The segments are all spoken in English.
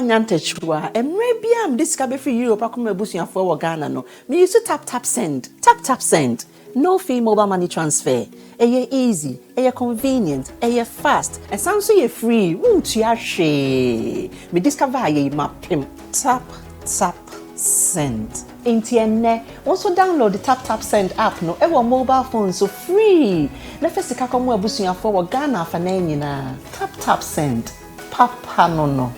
nyantechwa maybe am this ka be free Europe akoma ebusuafo wo Ghana no me use tap send no fee mobile money transfer easy convenient fast and sounds so free won't you hwe me discover ye mapim tap send Intienne also download the tap send app no ewo mobile phone so free na fesika komo ebusuafo wo Ghana afa na nyina tap send papa no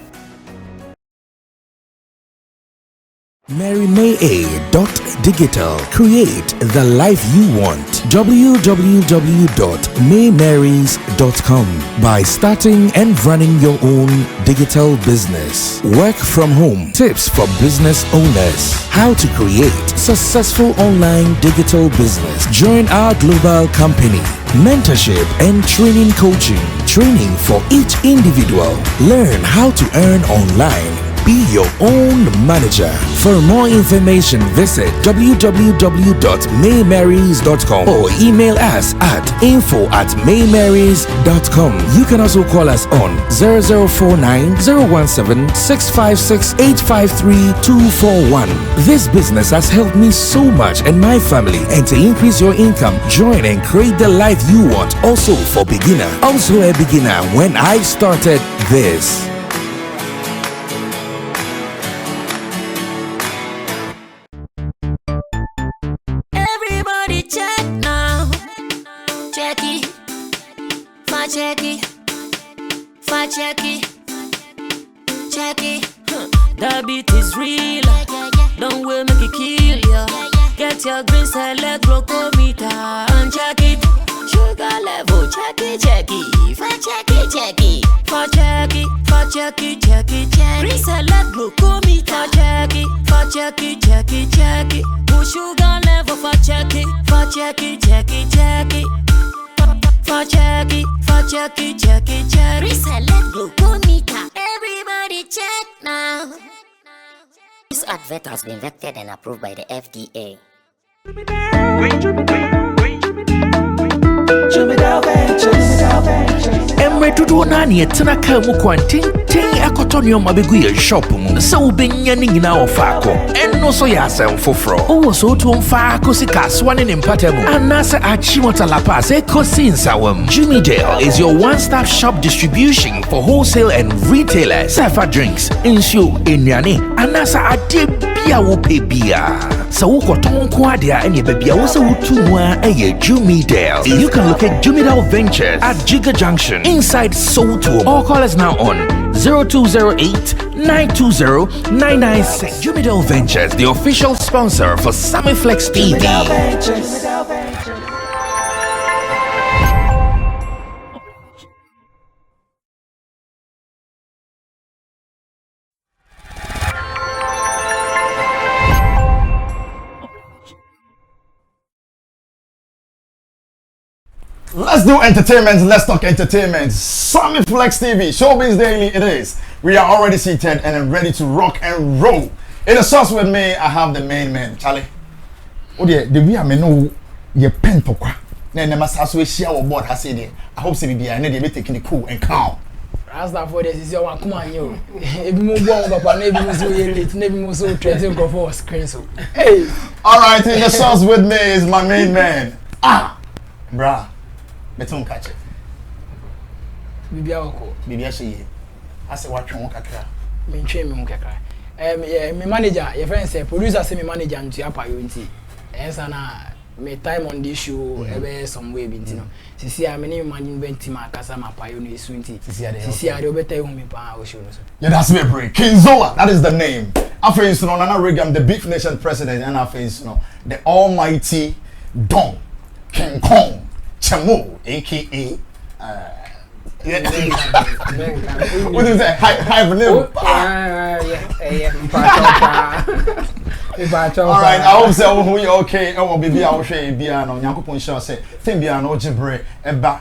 MaryMay.digital. Create the life you want. www.maymarys.com. By starting and running your own digital business. Work from home. Tips for business owners. How to create successful online digital business. Join our global company. Mentorship and training coaching. Training for each individual. Learn how to earn online. Be your own manager. For more information, visit www.maymarys.com or email us at info@maymarys.com. You can also call us on 0049 017 656 853 241. This business has helped me so much and my family, and to increase your income, join and create the life you want. Also for beginner. Also a beginner when I started this. Check it. That beat is real. Don't wait, make it kill ya. Get your green select glucometer and check it. Sugar level, check it. Check it. Green select glucometer. Check it. Push sugar level for check it. Check it. Reselect glucometer. Everybody check now. This advert has been vetted and approved by the FDA. Emre Dudu Nani etena ka mu kwanten akotonyo mabegu ye shop mu se wo benya ni nyina ofako enno so ya asem foforo wo so to mfa akosika swane ne mpatemu anase achimota la pass ekosinsa Jimmy Dale is your one-stop shop distribution for wholesale and retailers. Safa drinks, insure, enyane, anasa ade bia wo pe bia. So wo koton ko ade a ene bia wo se wo tumwa eye Jimmy Dale. You can locate Jimmy Dale Ventures at Giga Junction inside Soto. Or call us now on 0208 920 996. Jimmy Dale Ventures, the official sponsor for Sammy Flex TV. Let's do entertainment. Let's talk entertainment. Sammy Flex TV, Showbiz Daily. It is. We are already seated and ready to rock and roll. In the sauce with me, I have the main man, Charlie. Oh dear, the way I know your pen pokwa. Then the master we share our board has said. I hope so be and they taking it cool and calm. As that for this is your one. Come on, you. If you move on, but maybe you so late, maybe you so trying go for screen so. Hey. All right, in the sauce with me is my main man. Bruh. Beton catch it. Bibia oko. Bibia she. I say what you kakra. Me ntwe me kakra. Me manager, your friend say producer say me manager ntu apa yo nti. Ensa na me time on this show ebe some way bi nti no. Sisi a me ni management team akasa ma pa yo no esu nti. Sisi a de obeta hu me pa o show no so. Yeah, that's me break. King Zola, that is the name. Afia is no Nana Reagan, the Beef Nation president, and Afia is no the almighty Don King Kong Chamo, aka what is that? High vanilla. Alright, I hope so. Who you okay? I will be our share. Biano, Yankopon shall say, Timbiano, Jibre, Eba,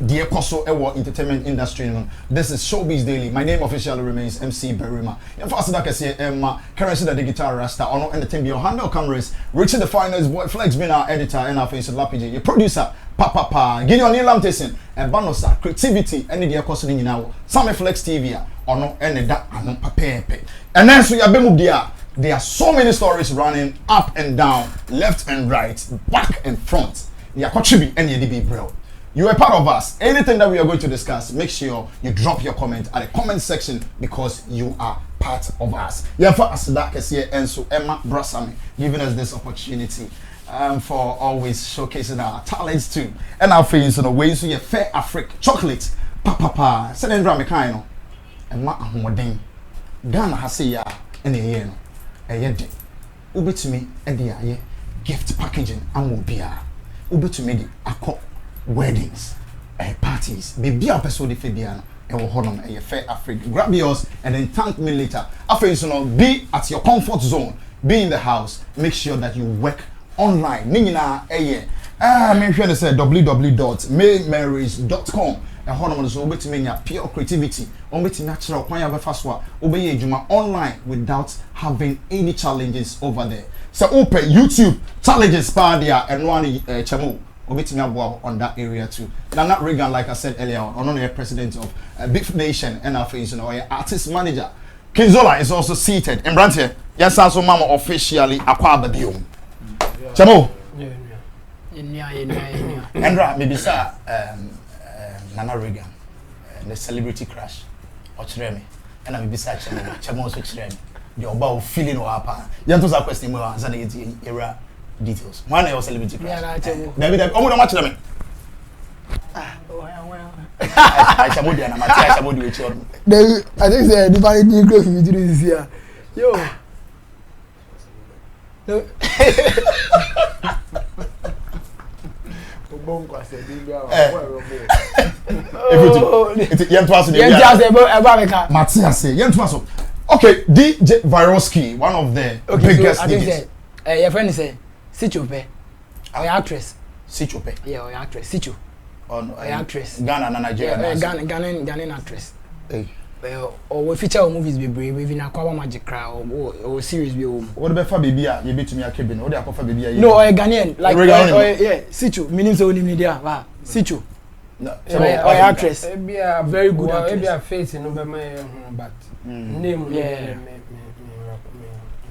dear Coso, Ewa entertainment industry. This is Showbiz Daily. My name officially remains MC Berima. And faster than I say, Emma, currency the guitar rasta, or not, and the Timbio handle cameras, reaching the finals, boy, Flex being our editor, and our face of Lapiji, your producer. Papa, Gideon Nilam Tessin, and Banosa, creativity, and the cost in now. Sammy Flex TV, ono ene da ano papepe. And then so yabemu dia, there are so many stories running up and down, left and right, back and front. Yakochibi and Yedibi bro. You are part of us. Anything that we are going to discuss, make sure you drop your comment at the comment section because you are part of us. Yeah, for us that is here and so Emma Brasami giving us this opportunity for always showcasing our talents too. And our friends in the ways so you fair Africa chocolate, papa, send drama kind Emma Ahmoden. Ghana has ya in the year no. Yede. Ube to me and the gift packaging and bia. Ube to me the akọ weddings, parties, baby episode Fabiano, and we'll hold on a fair Africa. Grab yours and then thank me later. After you be at your comfort zone, be in the house, make sure that you work online. Nina make sure to say www.maymarriage.com and hold on so to me pure creativity, natural online without having any challenges over there. So open YouTube challenges pardia and one chamo. On that area too. Nana Reagan, like I said earlier on the president of Big Nation and our face, artist manager. Kinzola is also seated. And Brant here, yes, also mama officially acquired the deal. Chamo. Andra, maybe sir, Nana Reagan, the celebrity crush, or Chiremi, and I'm beside Chamo, so Chiremi. The about feeling or apa. Yantos are questioning more than era. Details. One of celebrity crush. Maybe that. Oh, much of them. I shall move and I shall move with you. I think the divine new growth we do this year. Yo. Okay, DJ Viroski, one of the biggest DJs. Your friend is a Sichope. Our actress. Sichope. Yeah, our actress. Sicho. On actress. Ghana and Nigeria. Yeah, Ghanaian actress. Hey. Or we feature movies be brave, even a Kwaba Magic Crowd or series be home. What about baby? You beat me a cabin. What do you for baby? No, or Ghanaian. Like, yeah, Sicho. Meaning so only media. Wow. Sicho. No. Our actress. Be a very good actress. Be a face in November, but name. Yeah.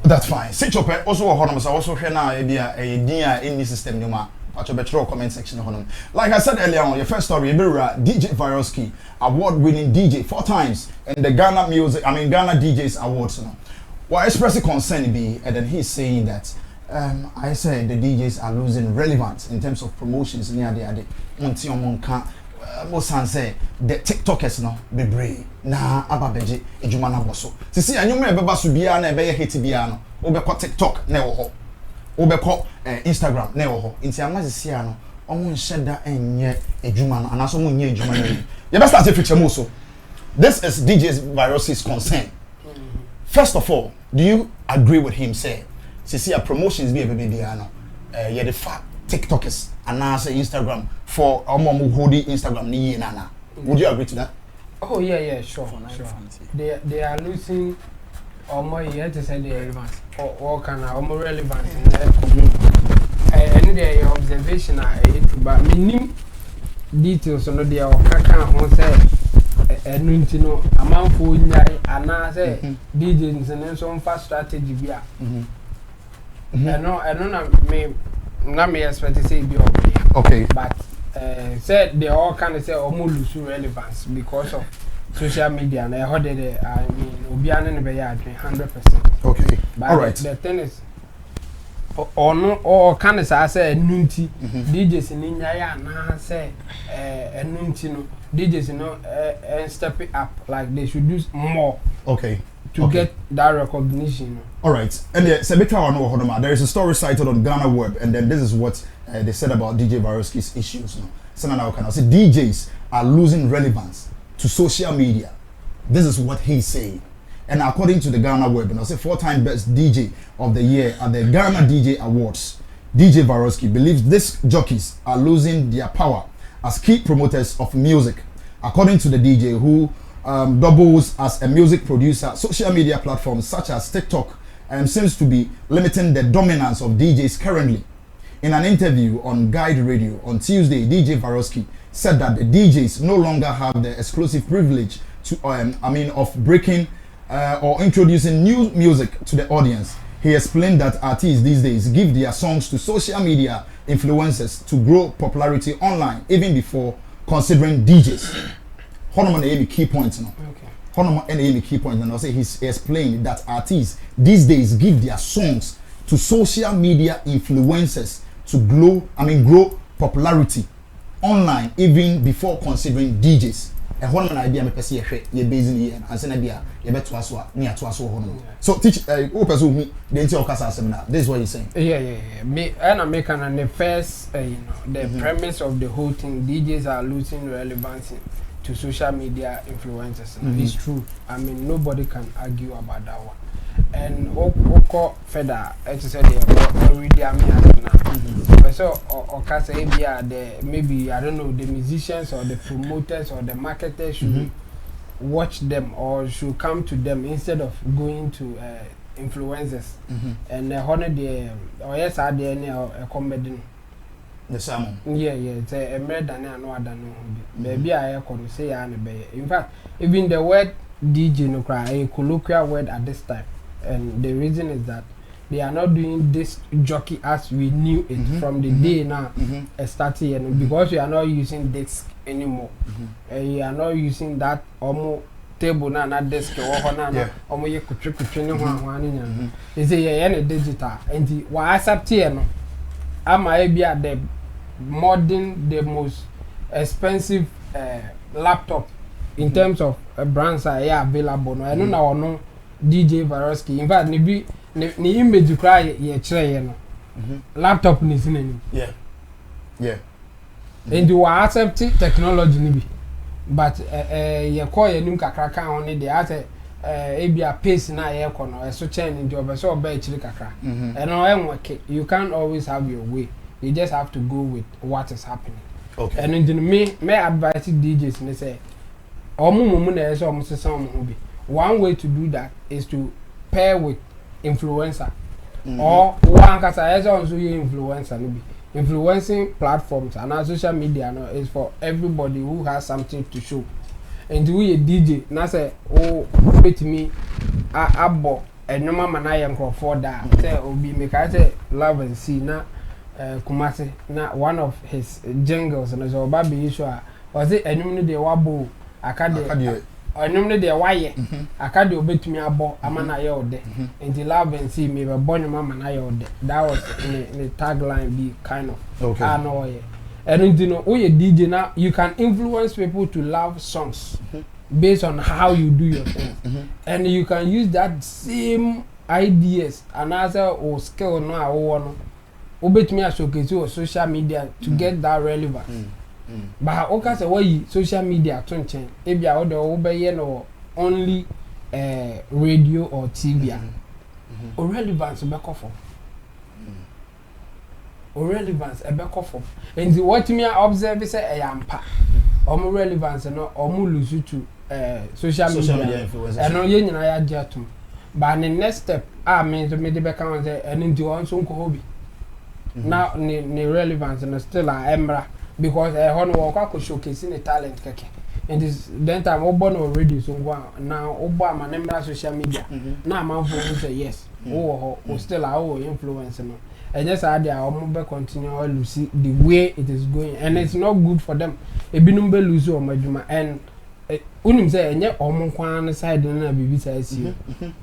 That's fine. Sichope also also here now a dear in this system numa. At your comment section like I said earlier on, your first story, DJ Viroski, award-winning DJ 4 times in the Ghana Ghana DJs Awards. Well, expressing concern be, and then he's saying that I said the DJs are losing relevance in terms of promotions near the Mosan say the TikTokers no be brave na ababeje ejuma na boso sisi anyum e beba so bia na e be hit bia no obekọ TikTok na e wo ho obekọ Instagram na e wo ho nti amazisi ano omo nhyeda enye ejuma no anaso mo nye ejuma na ye best start feature mo so this is DJ's Virosi's concern. First of all, do you agree with him say sisi a promotions be bia no ye the fact TikTokers and now say Instagram for holding Instagram ni nana. Would you agree to that? Oh yeah, sure. They are losing more yet to say the relevance or can more relevant in their and their observation but minimum details on the kaka on say no amount for and now say DJs and some fast strategy bia. I don't me not me expect to say be okay, but said they all kind of say almost lose relevance because of social media and I heard that I mean Obiana and Beya 100%. Okay, but all right. The thing is, or no, or kind of say nunti DJs in India now say nunti no DJs step it up like they should do more. Okay. To get that recognition. All right, and there is a story cited on Ghana Web, and then this is what they said about DJ Viroski's issues. So now can I say DJs are losing relevance to social media. This is what he's saying, and according to the Ghana Web, and I say 4-time best DJ of the year at the Ghana DJ Awards, DJ Viroski believes these jockeys are losing their power as key promoters of music. According to the DJ, who doubles as a music producer, social media platforms such as TikTok seems to be limiting the dominance of DJs currently. In an interview on Guide Radio on Tuesday, DJ Viroski said that the DJs no longer have the exclusive privilege of breaking or introducing new music to the audience. He explained that artists these days give their songs to social media influencers to grow popularity online, even before considering DJs. Honorman any key points now. Okay. Honorman any key points, and I say he's explained that artists these days give their songs to social media influencers to grow popularity online, even before considering DJs. A Honorman idea me pese ye based in here and say bia ye beto aso near to aso hono. So teach who person who the entire okasa seminar. This is what he's saying. Yeah. Me and American and the first the premise of the whole thing, DJs are losing relevance to social media influencers. It's true. I mean, nobody can argue about that one. And Oko Feda, as I said, already I'm here. So, or say maybe I don't know, the musicians or the promoters or the marketers should watch them or should come to them instead of going to influencers. And honor the or yes, I did a comedy. The salmon. Yeah, it's a murder than I know. Maybe I can say in fact, even the word DJ no cry a colloquial word at this time, and the reason is that they are not doing this jockey as we knew it from the day now started, because we are not using disc anymore. You are not using that table na na desk or na omo ye kutwe ne ho anya. They say yeah digital and why accept here no. Am I be at the modern, the most expensive laptop in terms of brands are available. No, I don't know no DJ Varoski. In fact, ni image cry ye chere no. Laptop ni sineni. Yeah. And you are accepting technology ni bi. But ye call ye nim kakra kan on the ate be a pace na ye kono so chain into over so be chiri kakra. And you can't always have your way. You just have to go with what is happening. Okay. And in me advise DJs and say one way to do that is to pair with influencer. Or one case also influencer. Influencing platforms and social media is for everybody who has something to show. And we a DJ na say wait me abo enoma manaya nko for that say obi make I say love and see na Kumasi na one of his jingles and so baby issue was it enum ne de wabo akade enum ne de waye akade obetumi abo amana ye ode and the love and see me be born mama na ye ode. That was the tagline be kind of okay. I know ye. And you know, you DJ now, you can influence people to love songs based on how you do your thing. And you can use that same ideas and other or skill now or obey me as showcase or social media to get that relevance. But okay, so why social media to change? Maybe I would obey no only radio or TV or relevance back off. Or relevance a back off. And what me observe is a yampa. Or more relevance and or more lose to social media influence. And no yen I had jatum. But the next step, I mean to make the back and into one so hobby. Now the relevance and still a emra because I want to walk showcasing the talent keke. And this then time Obama already so now Obama member social media. Now man for say yes. Oh still our influence no. And just add their mobile continue to see the way it is going, and it's not good for them. A binumbe lose or majuma and unim say and yet on side na bibi say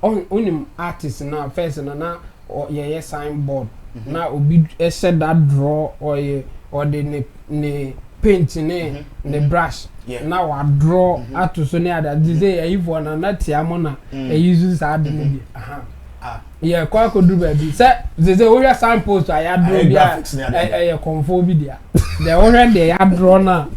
unim artist now first na or ye signboard now obi said that draw or the ne paint ne brush now I draw at to so near that say if one na tiamona e use that maybe yeah, quite could do baby. Say, there's a signpost I had drawn a conform there. The already they had drawn now.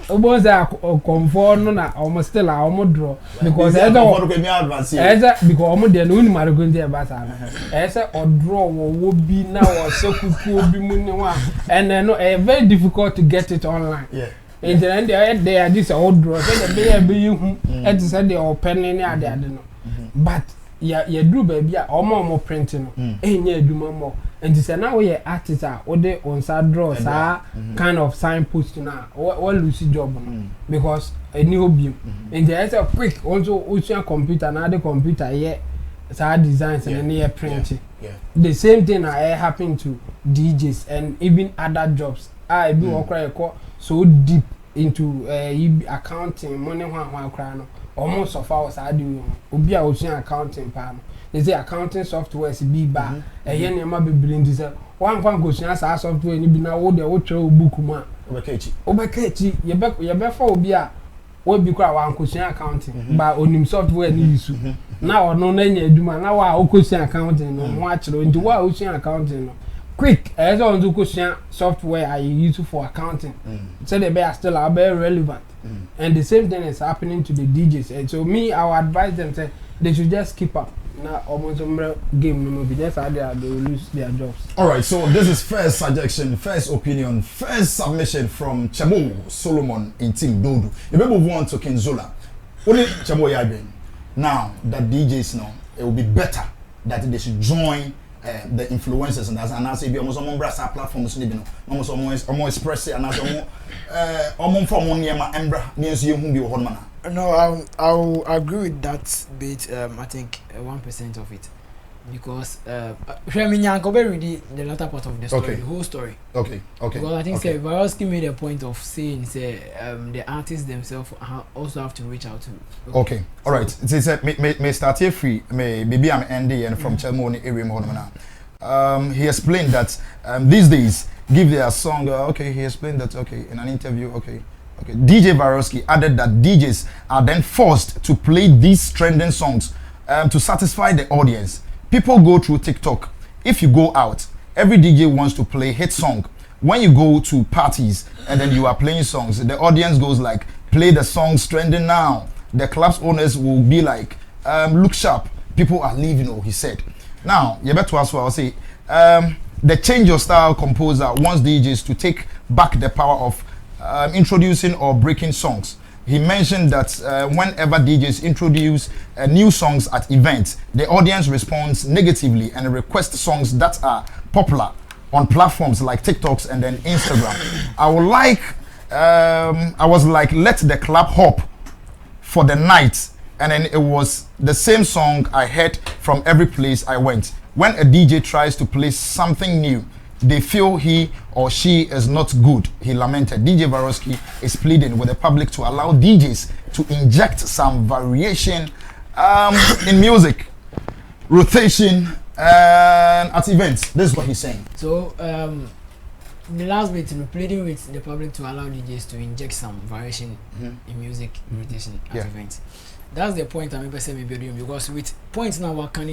Almost a conform almost still almost draw because I don't because almost the noon going there, but as or draw would be now or so could be one and then a very difficult to get it online. Yeah. In the end, they are this old draw. They are being and said they are penning there, I don't know. But yeah, do baby, or more printing. Ain't you do more. and this now we artist are or they on side draw kind of signpost now or lose job because a new beam and there's a quick also ocean computer now the computer designs and then printing. The same thing happen to DJs and even other jobs. I do work so deep into accounting, money one crown. Almost of ours I do. Obi a ocean accounting pan. They say accounting software is be bar. A yen never be brilliant. This one goes as software. You be now what the book man. Obekechi. You be for Obi a we be quite one question accounting. But on software ni use. Now no nenye eduma. Now wa ocean accounting. No watch lo into wa ocean accounting. Quick, as on to question software I use for accounting. So they be still are very relevant. And the same thing is happening to the DJs. And so me, I would advise them say they should just keep up. Now almost game no be just how they will lose their jobs. Alright, so this is first suggestion, first opinion, first submission from Chamo Solomon in Team Dodo. You may move on to Kinzola. Only Chamo Yaben. Now that DJs know it will be better that they should join the influencers and I say be almost on brasa platforms almost express and almost from one year my embra means you who be one. No, I'll agree with that bit. I think 1% of it, because read the latter part of the story, the whole story. Okay. Because I think Varosky made a point of saying the artists themselves also have to reach out to. Okay, all right. May start here free. Maybe I'm Andy and from Chelmoni area. He explained that these days give their song. He explained that. In an interview. Okay. DJ Varosky added that DJs are then forced to play these trending songs to satisfy the audience. People go through TikTok. If you go out, every DJ wants to play hit song. When you go to parties and then you are playing songs, the audience goes like, play the songs trending now. The club's owners will be like, look sharp. People are leaving, he said. Now, you better ask what I'll say. The change of style composer wants DJs to take back the power of introducing or breaking songs. He mentioned that whenever DJs introduce new songs at events, the audience responds negatively and requests songs that are popular on platforms like TikToks and then Instagram. I was like, let the club hop for the night, and then it was the same song I heard from every place I went. When a DJ tries to play something new, they feel he or she is not good, he lamented. DJ Varosky is pleading with the public to allow DJs to inject some variation in music, rotation, and at events. This is what he's saying. So, the last bit, pleading with the public to allow DJs to inject some variation in music, rotation at events. That's the point I'm saying because with points now what can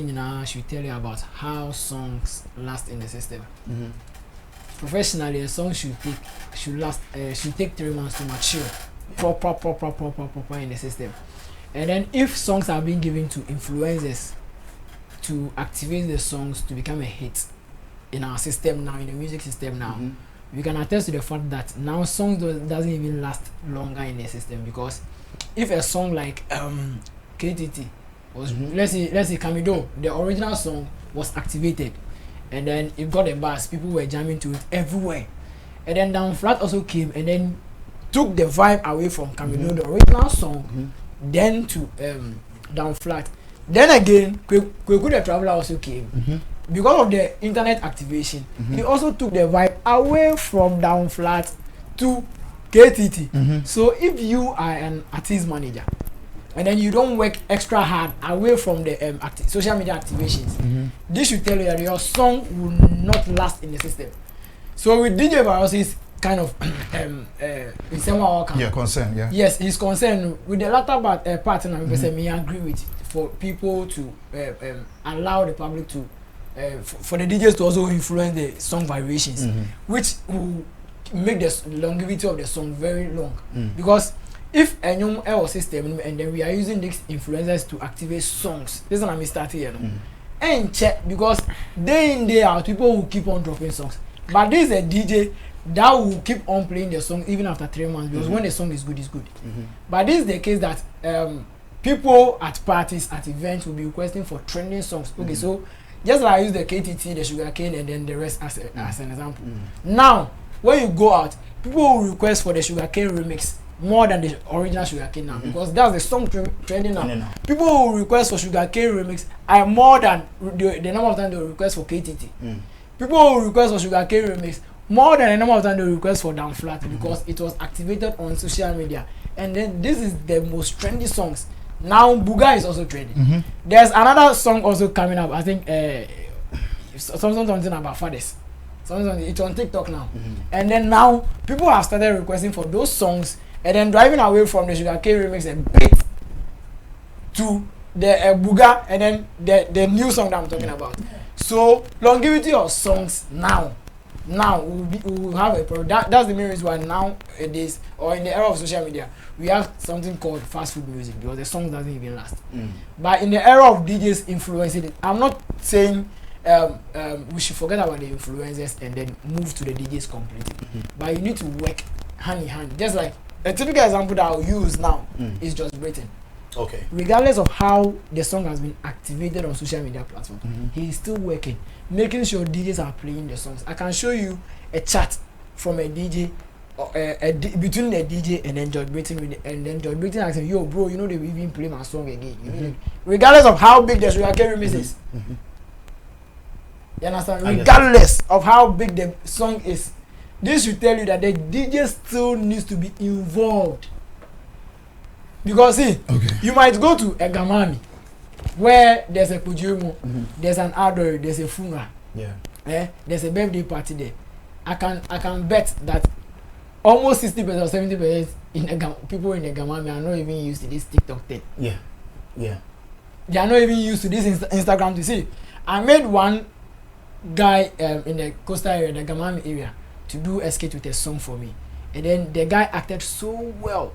should tell you about how songs last in the system. Professionally, a song should take 3 months to mature, proper in the system. And then if songs are being given to influencers to activate the songs to become a hit in our system now, in the music system now, we can attest to the fact that now songs doesn't even last longer in the system, because if a song like KTT was let's say Kamido, the original song was activated and then it got a buzz, people were jamming to it everywhere, and then Down Flat also came and then took the vibe away from Kamido, the original song, then to Down Flat. Then again Kweku the Traveler also came. Because of the internet activation, it also took the vibe away from Down Flat to KTT. So if you are an artist manager and then you don't work extra hard away from the social media activations, this should tell you that your song will not last in the system. So with DJ Varosky's kind of in some concern, yes, he's concerned with the latter part, and I agree with, for people to allow the public to for the DJs to also influence the song variations, which will make the longevity of the song very long. Because if a new L system and then we are using these influencers to activate songs, this is what I'm starting here. And check, because day in day out people will keep on dropping songs, but this is a DJ that will keep on playing the song even after 3 months, because when the song is good, it's good. But this is the case that people at parties, at events will be requesting for trending songs. Okay, so Just like I use the KTT, the sugarcane, and then the rest as an example. Now, when you go out, people will request for the sugarcane remix more than the original sugarcane now, because that's the song trending now. People will request for sugarcane remix are more than the number of times they will request for KTT. People will request for sugarcane remix more than the number of times they will request for Down Flat, because it was activated on social media. And then this is the most trendy songs. Now Buga is also trending. There's another song also coming up. I think something about fathers. It's on TikTok now. And then now people have started requesting for those songs, and then driving away from the sugarcane remix a bit to the Buga, and then the new song that I'm talking about. So longevity of songs now we'll have a problem. That's the main reason why nowadays, or in the era of social media, we have something called fast food music, because the song doesn't even last. But in the era of DJs influencing it, I'm not saying we should forget about the influencers and then move to the DJs completely. But you need to work hand in hand. Just like a typical example that I'll use now is Just Britain. Okay. Regardless of how the song has been activated on social media platforms, he is still working, making sure DJs are playing the songs. I can show you a chat from a DJ, between the DJ and then George Britain, and then George Britain asking, "Yo, bro, you know they even play my song again." Regardless of how big the sugarcane remix is. You understand? Regardless of how big the song is, this should tell you that the DJ still needs to be involved. Because see, you might go to a Gamami where there's a Kujumu, there's an adore, there's a funeral, there's a birthday party there. I can bet that almost 60% or 70% people in the Gamami are not even used to this TikTok thing. They are not even used to this Instagram to see. I made one guy in the coastal area, the Gamami area, to do a skit with a song for me, and then the guy acted so well.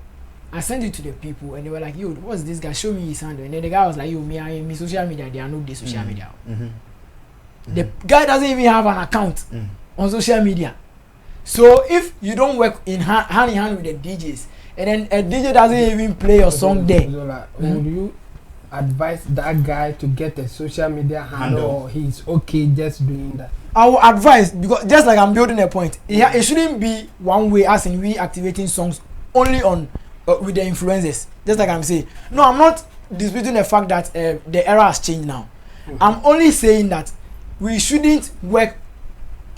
I sent it to the people, and they were like, "Yo, what's this guy? Show me his handle." And then the guy was like, "Yo, me social media, they are not the social media." The guy doesn't even have an account on social media. So if you don't work in hand in hand with the DJs, and then a DJ doesn't even play your song there, would you advise that guy to get a social media handle, or he's okay just doing that? I will advise, because just like I'm building a point, it shouldn't be one way, as in we activating songs only on with the influencers. Just like I'm saying, no, I'm not disputing the fact that the era has changed now. I'm only saying that we shouldn't work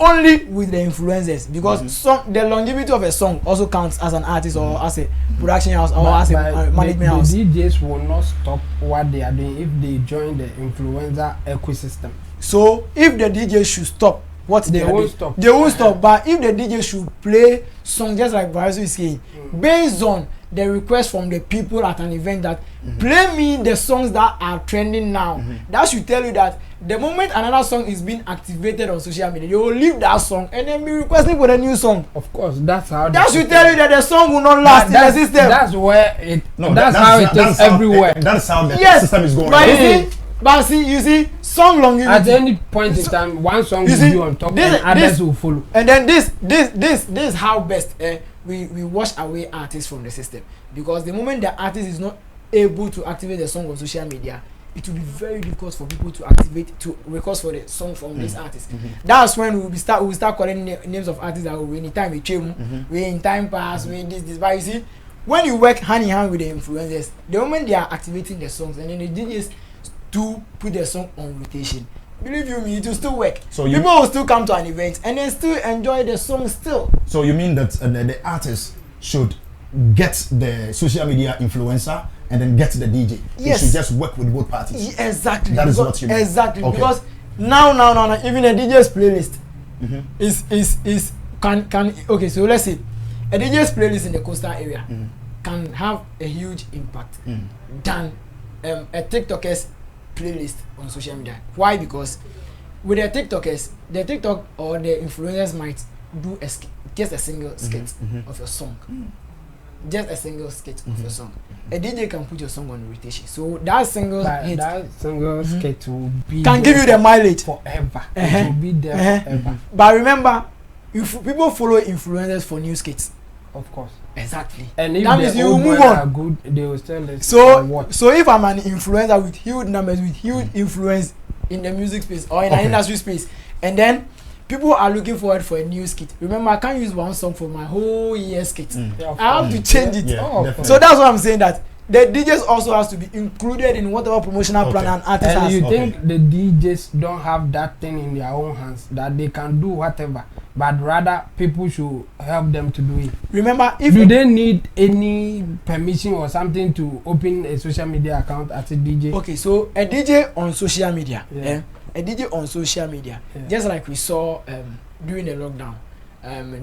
only with the influencers, because the longevity of a song also counts as an artist or as a production house or as a management house. The DJs will not stop what they are doing if they join the influencer ecosystem. So if the DJ should stop what they won't stop. They won't stop. But if the DJ should play songs, just like Barazu is saying, based on the request from the people at an event, that play me the songs that are trending now, that should tell you that the moment another song is being activated on social media, you will leave that song and then be requesting for the new song. Of course, that's how. That should tell you that the song will not last in the system. That's where it. No, that's how it is everywhere. That's how the system is going. But you see, song longevity. At any point in time, one song will be on top, and others will follow. And then this is how best we wash away artists from the system, because the moment the artist is not able to activate the song on social media, it will be very difficult for people to request for the song from this artist. That's when we will start calling names of artists that we in time we change, we in time pass, we in this. But you see, when you work hand in hand with the influencers, the moment they are activating the songs, and then the DJs to put the song on rotation, believe you me, it will still work. So people will still come to an event and then still enjoy the song still. So you mean that the artist should get the social media influencer and then get the DJ? Yes. They should just work with both parties. Exactly. That is what you mean. Exactly. Okay. Because now even a DJ's playlist is can okay, so let's say a DJ's playlist in the coastal area can have a huge impact than a TikToker's playlist on social media. Why? Because with the TikTokers, the TikTok or the influencers might do just a single skit of your song. Just a single skit of your song. A DJ can put your song on rotation. So that single hit, that single skit will be can give you the mileage forever. It will be there forever. But remember, if people follow influencers for new skits, of course. Exactly. And if that means you move on. Are good, they will still so if I'm an influencer with huge numbers, with huge influence, in the music space or in an industry space, and then people are looking forward for a new skit. Remember, I can't use one song for my whole year skit. I have to change it. So that's what I'm saying, that the DJs also has to be included in whatever promotional plan an artist has. And you think the DJs don't have that thing in their own hands, that they can do whatever, but rather people should help them to do it? Remember, do they need any permission or something to open a social media account as a DJ? Okay, so a DJ on social media, a DJ on social media, just like we saw during the lockdown,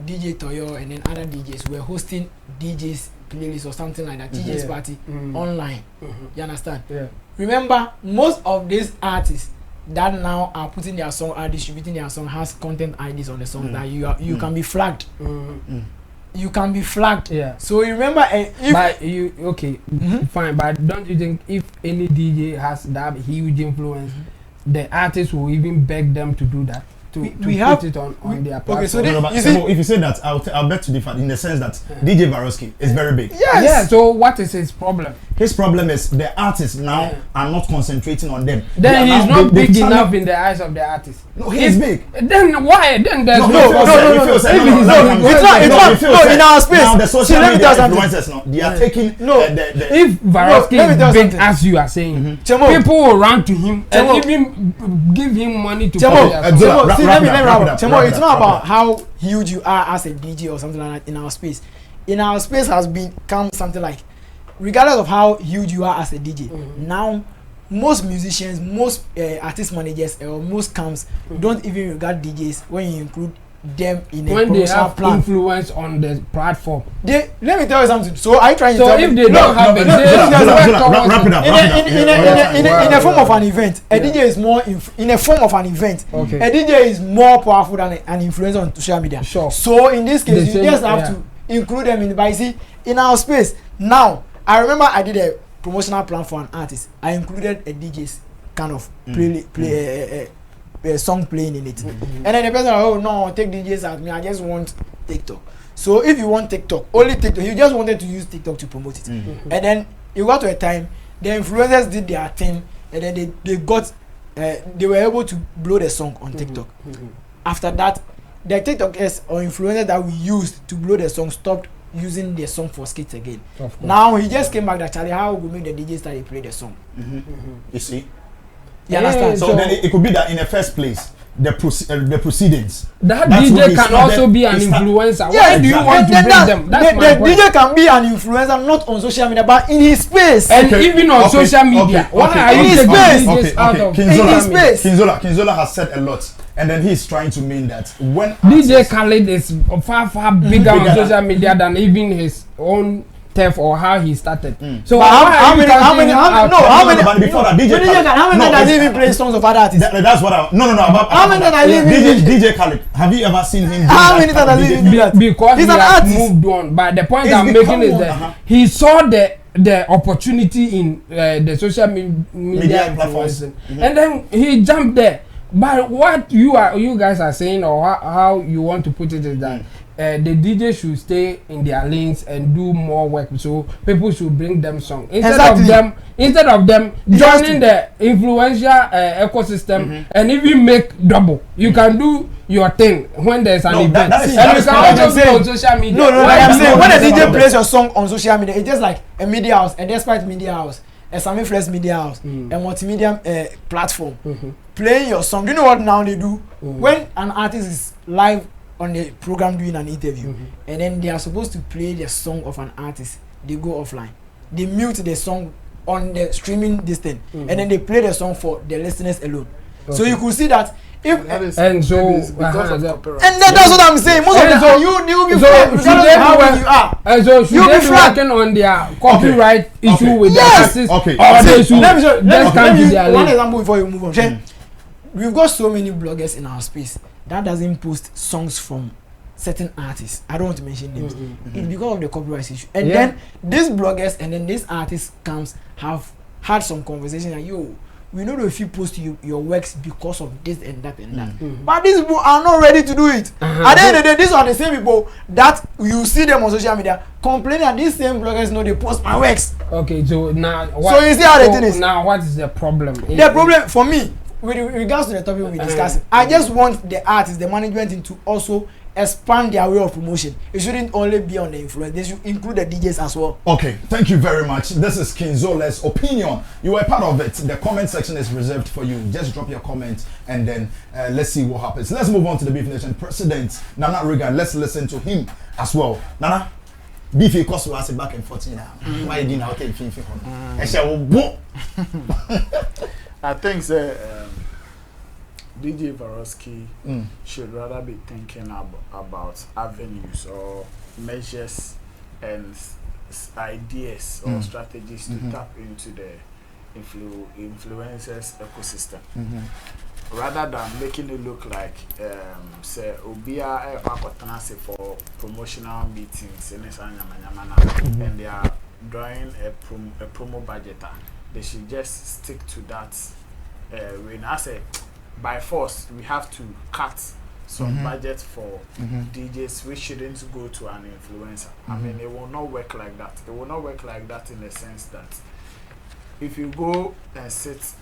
DJ Toyo and then other DJs were hosting DJs playlist or something like that, DJs party online. You understand? Remember, most of these artists that now are putting their song, are distributing their song, has content IDs on the song that you can be flagged. You can be flagged. So you remember, but you fine, but don't you think if any DJ has that huge influence, the artist will even beg them to do that? We have put it on their platform. Okay, so if you say that, I'll bet to differ in the sense that DJ Varosky is very big. Yes. Yeah. So what is his problem? His problem is the artists now are not concentrating on them. Then he's not big enough in the eyes of the artist. No, he's big. Then why? Then there's no. In our space. Now the social media influencers now they are taking if Varosky is big as you are saying, people will run to him and even give him money to pay. It's not about how huge you are as a DJ or something like that in our space. In our space has become something like, regardless of how huge you are as a DJ, now most musicians, most artist managers, or most camps don't even regard DJs when you include them in a when they have plan. Influence on the platform. Let me tell you something. So are you trying to tell me? So if they don't have wrap it up. In a form of an event, a DJ is more in a form of an event. A DJ is more powerful than an influencer on social media. Sure. So in this case, you just have to include them in the. But you see, in our space now, I remember I did a promotional plan for an artist. I included a DJ's kind of play a song playing in it, and then the person, oh no, take DJs at me, I just want TikTok. So if you want TikTok, only TikTok, you just wanted to use TikTok to promote it, and then you got to a time the influencers did their thing, and then they got they were able to blow the song on TikTok. After that, the TikTokers or influencers that we used to blow the song stopped using the song for skits again. Now he just came back that Charlie, how we make the DJ start to play the song. You see. You understand? So then it could be that in the first place, the proceedings. That DJ can also be an influencer. Why do you want to bring them? That's my point. DJ can be an influencer, not on social media, but in his space. And even on social media. Why are you taking DJs out of in his space? Kinzola has said a lot, and then he's trying to mean that when DJ Khaled is far bigger on social media than even his own theft or how he started. So how many before that how many does he even play songs of other artists? That's what I how many does he even DJ Khaled? Have you ever seen him? How many times does he even do that? Because he's he an has artist. moved on. But the point I'm making is that he saw the opportunity in the social media platforms, and then he jumped there. But what you guys are saying, or how you want to put it, is that the DJ should stay in their lanes and do more work. So people should bring them songs instead of them joining the influential ecosystem and even make double. You can do your thing when there's an event, and you can also be on social media. No, I'm saying when a DJ plays your song on social media, it's just like a media house, a Despite media house, a Sammy Flex media house, a multimedia platform playing your song. Do you know what now they do? When an artist is live on the program doing an interview, and then they are supposed to play the song of an artist, they go offline. They mute the song on the streaming distance, and then they play the song for the listeners alone. So you could see that if and so because of copyright. And that's what I'm saying. Most of the time you will be flagged how well you are. And so should they be working on their copyright issue with the artists? Okay. Or they should let me use one example before you move on. We've got so many bloggers in our space that doesn't post songs from certain artists. I don't want to mention names. It's because of the copyright issue. And then these bloggers and then these artists have had some conversation like, yo, we know if you post your works because of this and that and that. But these people are not ready to do it. At the end of the day, these are the same people that you see them on social media complaining that these same bloggers know they post my works. Okay, so now so you see how the thing is. Now what is the problem? The problem for me, with regards to the topic we discussed, I just want the artists, the management to also expand their way of promotion. It shouldn't only be on the influence. They should include the DJs as well. Okay, thank you very much. This is Kinzole's opinion. You were part of it. The comment section is reserved for you. Just drop your comment and then let's see what happens. Let's move on to the Beef Nation President, Nana Regan. Let's listen to him as well. Nana, Beefy cost was back in 14 now. Why didn't I take 50? I think DJ Varosky should rather be thinking about avenues or measures and ideas or strategies to tap into the influencers ecosystem, rather than making it look like say Obia for promotional meetings and they are drawing a promo budget. They should just stick to that. When I say by force, we have to cut some budget for DJs. We shouldn't go to an influencer. I mean, it will not work like that. It will not work like that in the sense that if you go and sit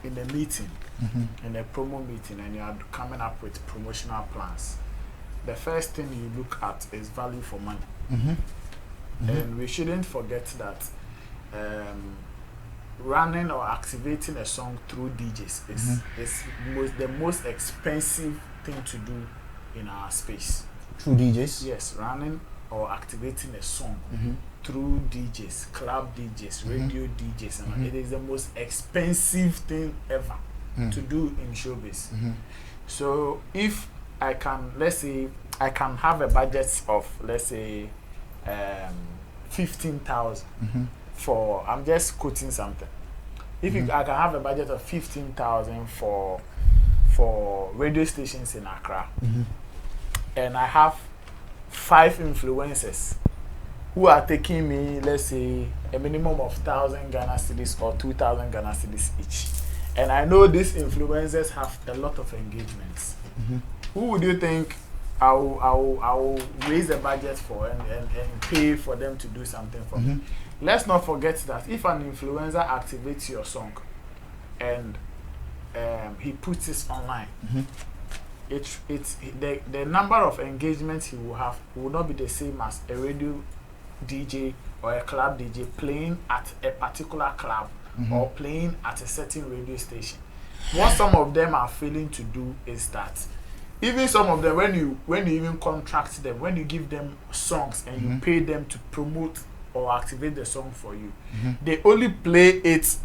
in a meeting, in a promo meeting, and you are coming up with promotional plans, the first thing you look at is value for money. And we shouldn't forget that running or activating a song through DJs is the most expensive thing to do in our space. Through DJs? Yes, running or activating a song through DJs, club DJs, radio DJs, and it is the most expensive thing ever to do in showbiz. So if I can, let's say, I can have a budget of, let's say, 15,000 for, I'm just quoting something. If I can have a budget of 15,000 for radio stations in Accra, and I have 5 influencers who are taking me, let's say, a minimum of 1,000 Ghana cedis or 2,000 Ghana cedis each, and I know these influencers have a lot of engagements, who would you think I will raise the budget for and pay for them to do something for me? Let's not forget that if an influencer activates your song and he puts it online, it's the number of engagements he will have will not be the same as a radio DJ or a club DJ playing at a particular club or playing at a certain radio station. What some of them are failing to do is that even some of them, when you even contract them, when you give them songs and you pay them to promote or activate the song for you, they only play it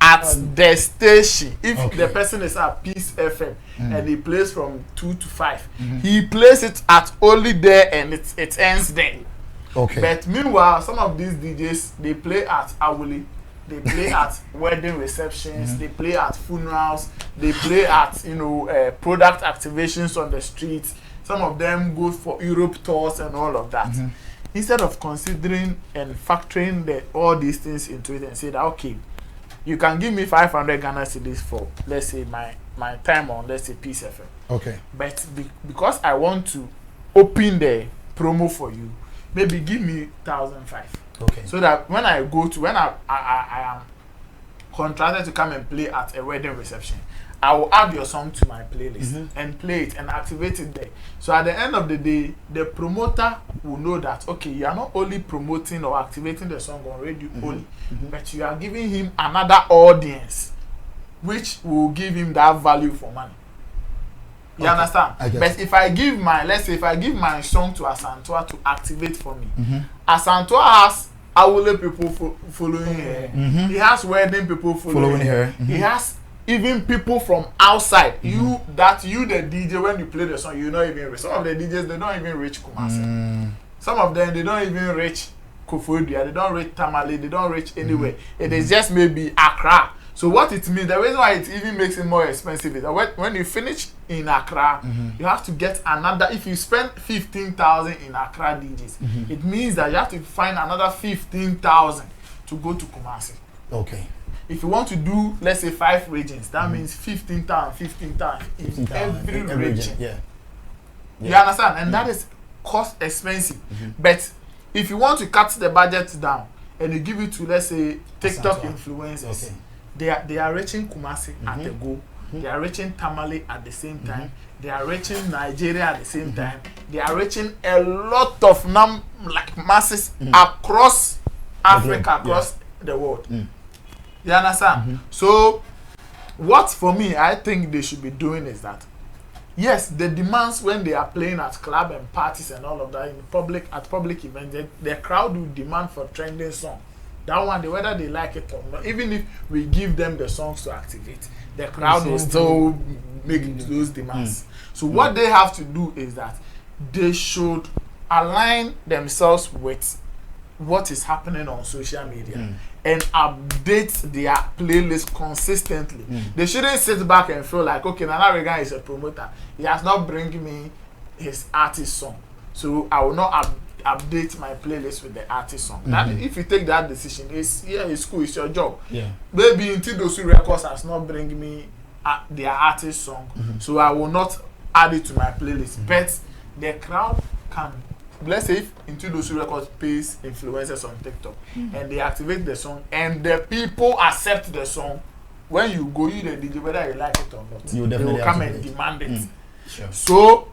at the station. If the person is at Peace FM and he plays from 2 to 5, he plays it at only there and it ends there. But meanwhile, some of these DJs, they play at Awuli, they play at wedding receptions, they play at funerals, they play at product activations on the streets. Some of them go for Europe tours and all of that. Instead of considering and factoring all these things into it and say that, okay, you can give me 500 Ghana cedis for, let's say, my time on, let's say, Peace FM. But because I want to open the promo for you, maybe give me 1,500. So that when I am contracted to come and play at a wedding reception, I will add your song to my playlist and play it and activate it there. So at the end of the day, the promoter will know that, okay, you are not only promoting or activating the song on radio only, but you are giving him another audience, which will give him that value for money. You understand? But if I give my song to Asantua to activate for me, Asantua has Awule people following her. He has wedding people following her. He has even people from outside. You the DJ, when you play the song, you not even reach. Some of the DJs, they don't even reach Kumasi. Some of them, they don't even reach Kofodia. They don't reach Tamale. They don't reach anywhere. It is just maybe Accra. So what it means, the reason why it even makes it more expensive is that when you finish in Accra, you have to get another. If you spend 15,000 in Accra DJs, it means that you have to find another 15,000 to go to Kumasi. If you want to do, let's say, 5 regions, that means 15,000 in every region. You understand? And that is cost expensive. But if you want to cut the budget down and you give it to, let's say, TikTok influencers, they are reaching Kumasi at the go. they are reaching Tamale at the same time, they are reaching Nigeria at the same time, they are reaching a lot of masses across Africa, across the world. You understand? So what for me I think they should be doing is that, yes, the demands when they are playing at club and parties and all of that in public, at public events, the crowd will demand for trending song. That one, whether they like it or not, even if we give them the songs to activate, the crowd will still make those demands. So what they have to do is that they should align themselves with what is happening on social media and update their playlist consistently. They shouldn't sit back and feel like, okay, Nana Regan is a promoter. He has not bring me his artist song, so I will not update my playlist with the artist song. That, if you take that decision, it's cool, it's your job. Maybe until those records has not bring me their artist song, so I will not add it to my playlist. But the crowd can, let's say if Into Those Records pays influencers on TikTok and they activate the song and the people accept the song, when you go, you the DJ, whether you like it or not, they will come and demand it. Sure. So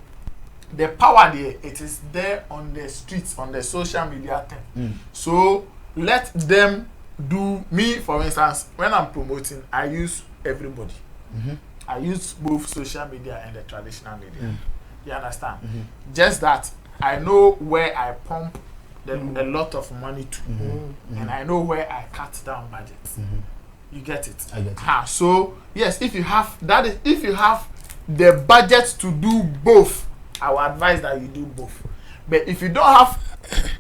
the power there, it is there on the streets, on the social media thing. So let them do. Me, for instance, when I'm promoting, I use everybody. I use both social media and the traditional media. You understand? Just that I know where I pump a lot of money to, and I know where I cut down budgets. You get it? I get it. So yes, if you have that, if you have the budget to do both, I will advise that you do both. But if you don't have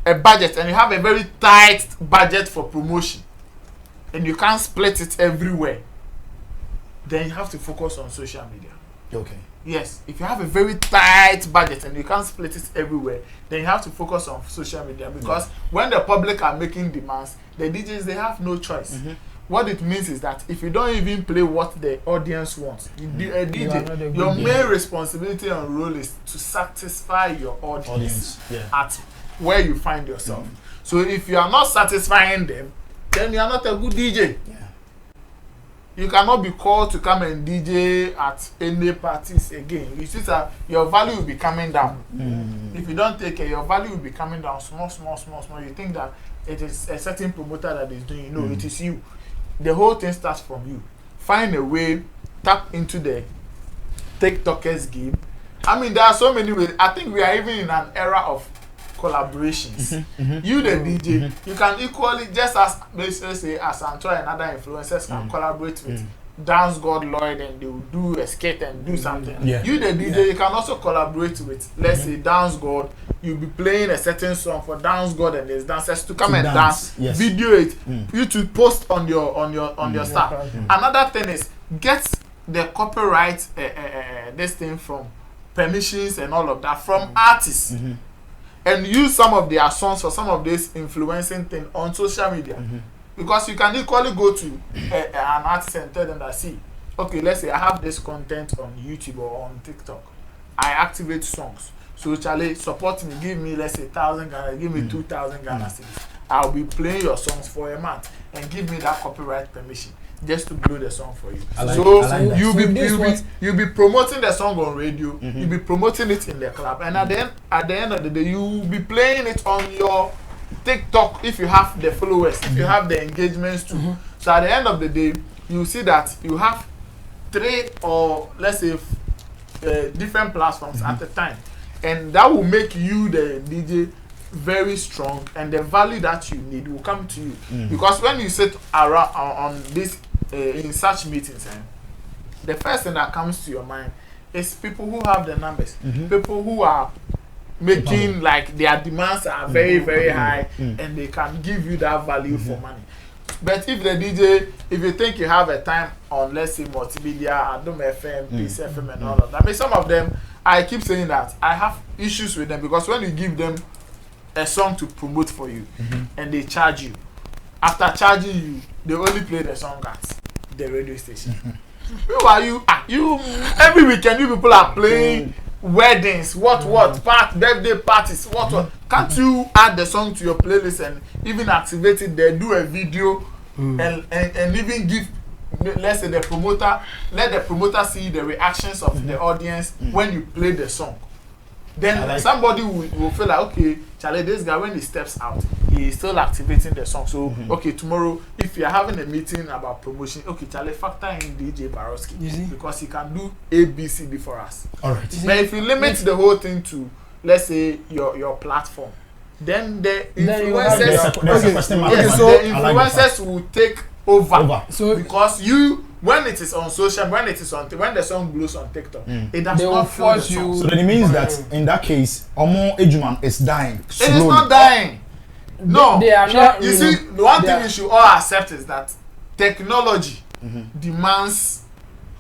a budget and you have a very tight budget for promotion and you can't split it everywhere, then you have to focus on social media. Okay. Yes, if you have a very tight budget and you can't split it everywhere, then you have to focus on social media, because when the public are making demands, the DJs, they have no choice. What it means is that if you don't even play what the audience wants, a DJ, your main responsibility and role is to satisfy your audience at where you find yourself. So if you are not satisfying them, then you are not a good DJ. You cannot be called to come and DJ at any parties again. You see that your value will be coming down. If you don't take care, your value will be coming down small. You think that it is a certain promoter that is doing. No, it is you. The whole thing starts from you. Find a way, tap into the TikTokers game. I mean, there are so many ways. I think we are even in an era of collaborations. You the DJ, you can equally, just as basically say as Antoine and other influencers can collaborate with Dance God Lloyd and they will do a skit and do something. You the DJ, you can also collaborate with, let's say, Dance God. You'll be playing a certain song for Dance God and there's dancers to come and dance, video it, you to post on your stuff. Another thing is get the copyright this thing from permissions and all of that from artists. And use some of their songs for some of this influencing thing on social media. Because you can equally go to an artist and tell them that, see, okay, let's say I have this content on YouTube or on TikTok. I activate songs. So Charlie, support me, give me, let's say, 1,000 Ghana, give me 2,000 Ghana cedis. I'll be playing your songs for a month and give me that copyright permission just to blow the song for you. You'll be promoting the song on radio, you'll be promoting it in the club, and at the end of the day, you'll be playing it on your TikTok if you have the followers, if you have the engagements too. So at the end of the day, you see that you have 3 or let's say different platforms at a time, and that will make you the DJ very strong, and the value that you need will come to you. Because when you sit around on this in such meetings, the first thing that comes to your mind is people who have the numbers, people who are making like their demands are very very high, and they can give you that value for money. But if the DJ, if you think you have a time on, let's say, multimedia, Adom FM, Peace FM and all of that, I mean, some of them, I keep saying that I have issues with them, because when you give them a song to promote for you and they charge you, after charging you, they only play the song at the radio station. Who are you? You every weekend you people are playing weddings, birthday parties, what. Can't you add the song to your playlist and even activate it there, do a video and even give let's say let the promoter see the reactions of the audience when you play the song. Then like somebody will feel like, okay, Charlie, this guy, when he steps out, he is still activating the song. So, okay, tomorrow, if you are having a meeting about promotion, okay, Charlie, factor in DJ Baroski because he can do A, B, C, D for us. All right. But if you limit the whole thing to, let's say, your platform, then the influencers, the influencers will take over. So because when it is on social, when the song blows on TikTok, it does not force you. So then it means that in that case, Omo Ejuman is dying. Slowly. It is not dying. No, they are not. You see, the one thing we should all accept is that technology demands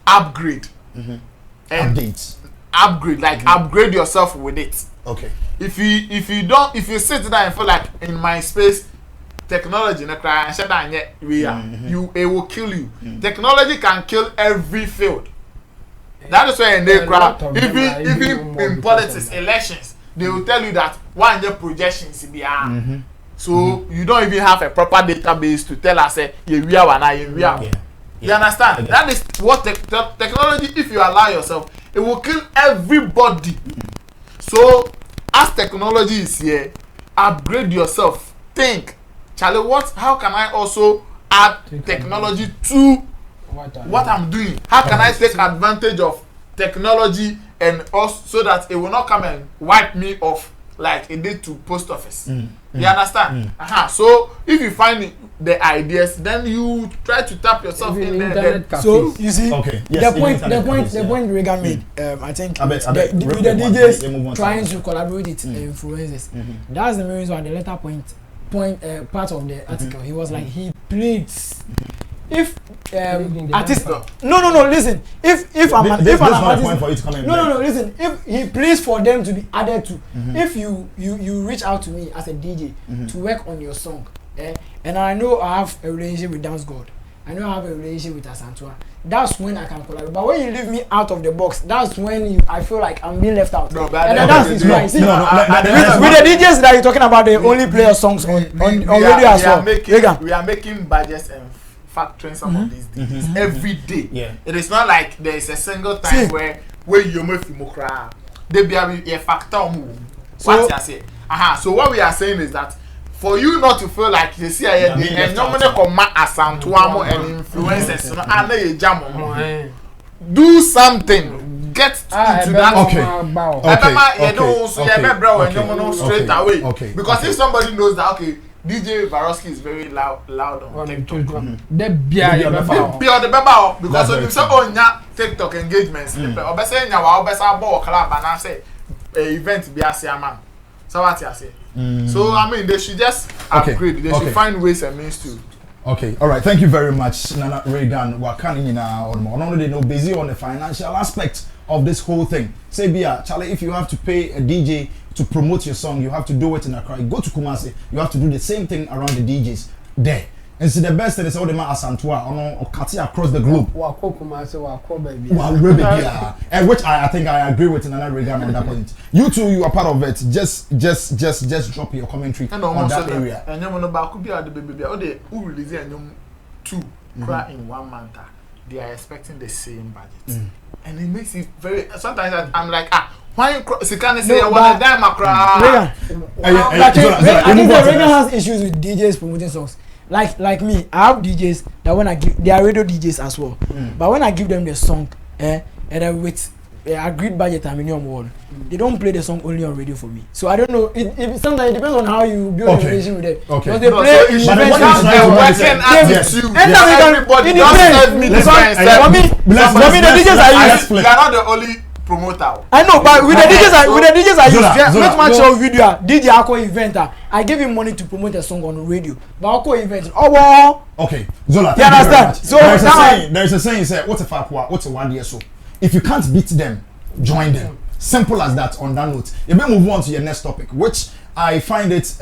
upgrade and updates. Upgrade, like upgrade yourself with it. Okay. If you sit down and feel like in my space, technology na cry and Shatta and yet it will kill you. Technology can kill every field. That is why in the crowd, even in politics, elections, they will tell you that one year projections be so you don't even have a proper database to tell us we are. You understand? That is what technology, if you allow yourself, it will kill everybody. So as technology is here, upgrade yourself. Think, Charlie, how can I also add technology to what I'm doing? How can I take advantage of technology and also so that it will not come and wipe me off like it did to post office? You understand? So if you find the ideas, then you try to tap yourself in there. So you see, the point Reagan made, I think with the DJs trying to collaborate with influencers. That's the main reason why the later part of the article, he was like, he pleads if artist no listen, if I'm an artist, listen, if he pleads for them to be added to, if you reach out to me as a DJ to work on your song, and I know I have a relationship with Dance God, I know I have a relationship with Asantua, that's when I can collaborate. But when you leave me out of the box, that's when I feel like I'm being left out. No, and that's his right. See, with the DJs that you're talking about, they only play your songs on radio as well. We are making budgets and factoring some of these DJs every day. Yeah. It is not like there is a single time where you make Fimokra. They be a factor. What I say. So what we are saying is that for you not to feel like you see and normally come as Santuamo and influencers, do something. Get into that. Straight away. Okay. Because if somebody knows that DJ Baroski is very loud on TikTok. Because when you say TikTok engagements, event be a man. So what I say. So I mean, they should just upgrade. They should find ways and means to. Okay, all right. Thank you very much, Nana Reagan. Wakani na not only know busy on the financial aspect of this whole thing. Say, Charlie, if you have to pay a DJ to promote your song, you have to do it in Accra. You go to Kumasi, you have to do the same thing around the DJs there. And so the best thing is all the man Asantua or Kati across the globe. And which I think I agree with Nana Reagan on that point. You two, you are part of it. Just drop your commentary on that area. And you could be at the baby. Who release two in 1 month? They are expecting the same budget, and it makes it very. Sometimes I'm like, why you say I want to die, Macra? I think the Reagan has issues with DJs promoting songs. Like me, I have DJs that when I give, they are radio DJs as well. But when I give them the song, and then with agreed budget and minimum wall, they don't play the song only on radio for me. So I don't know. It sometimes it depends on how you build a relation with them. Because they play in the DJs I use. You are not the only promoter. I know, but with the DJs I use, make much of video DJ Ako eventer. I give him money to promote a song on the radio. But Ako event, okay, Zola, you understand? So there is a saying, say, what's a fakwa, what's a 1 year so? If you can't beat them, join them. Simple as that. On that note, you may move on to your next topic, which I find it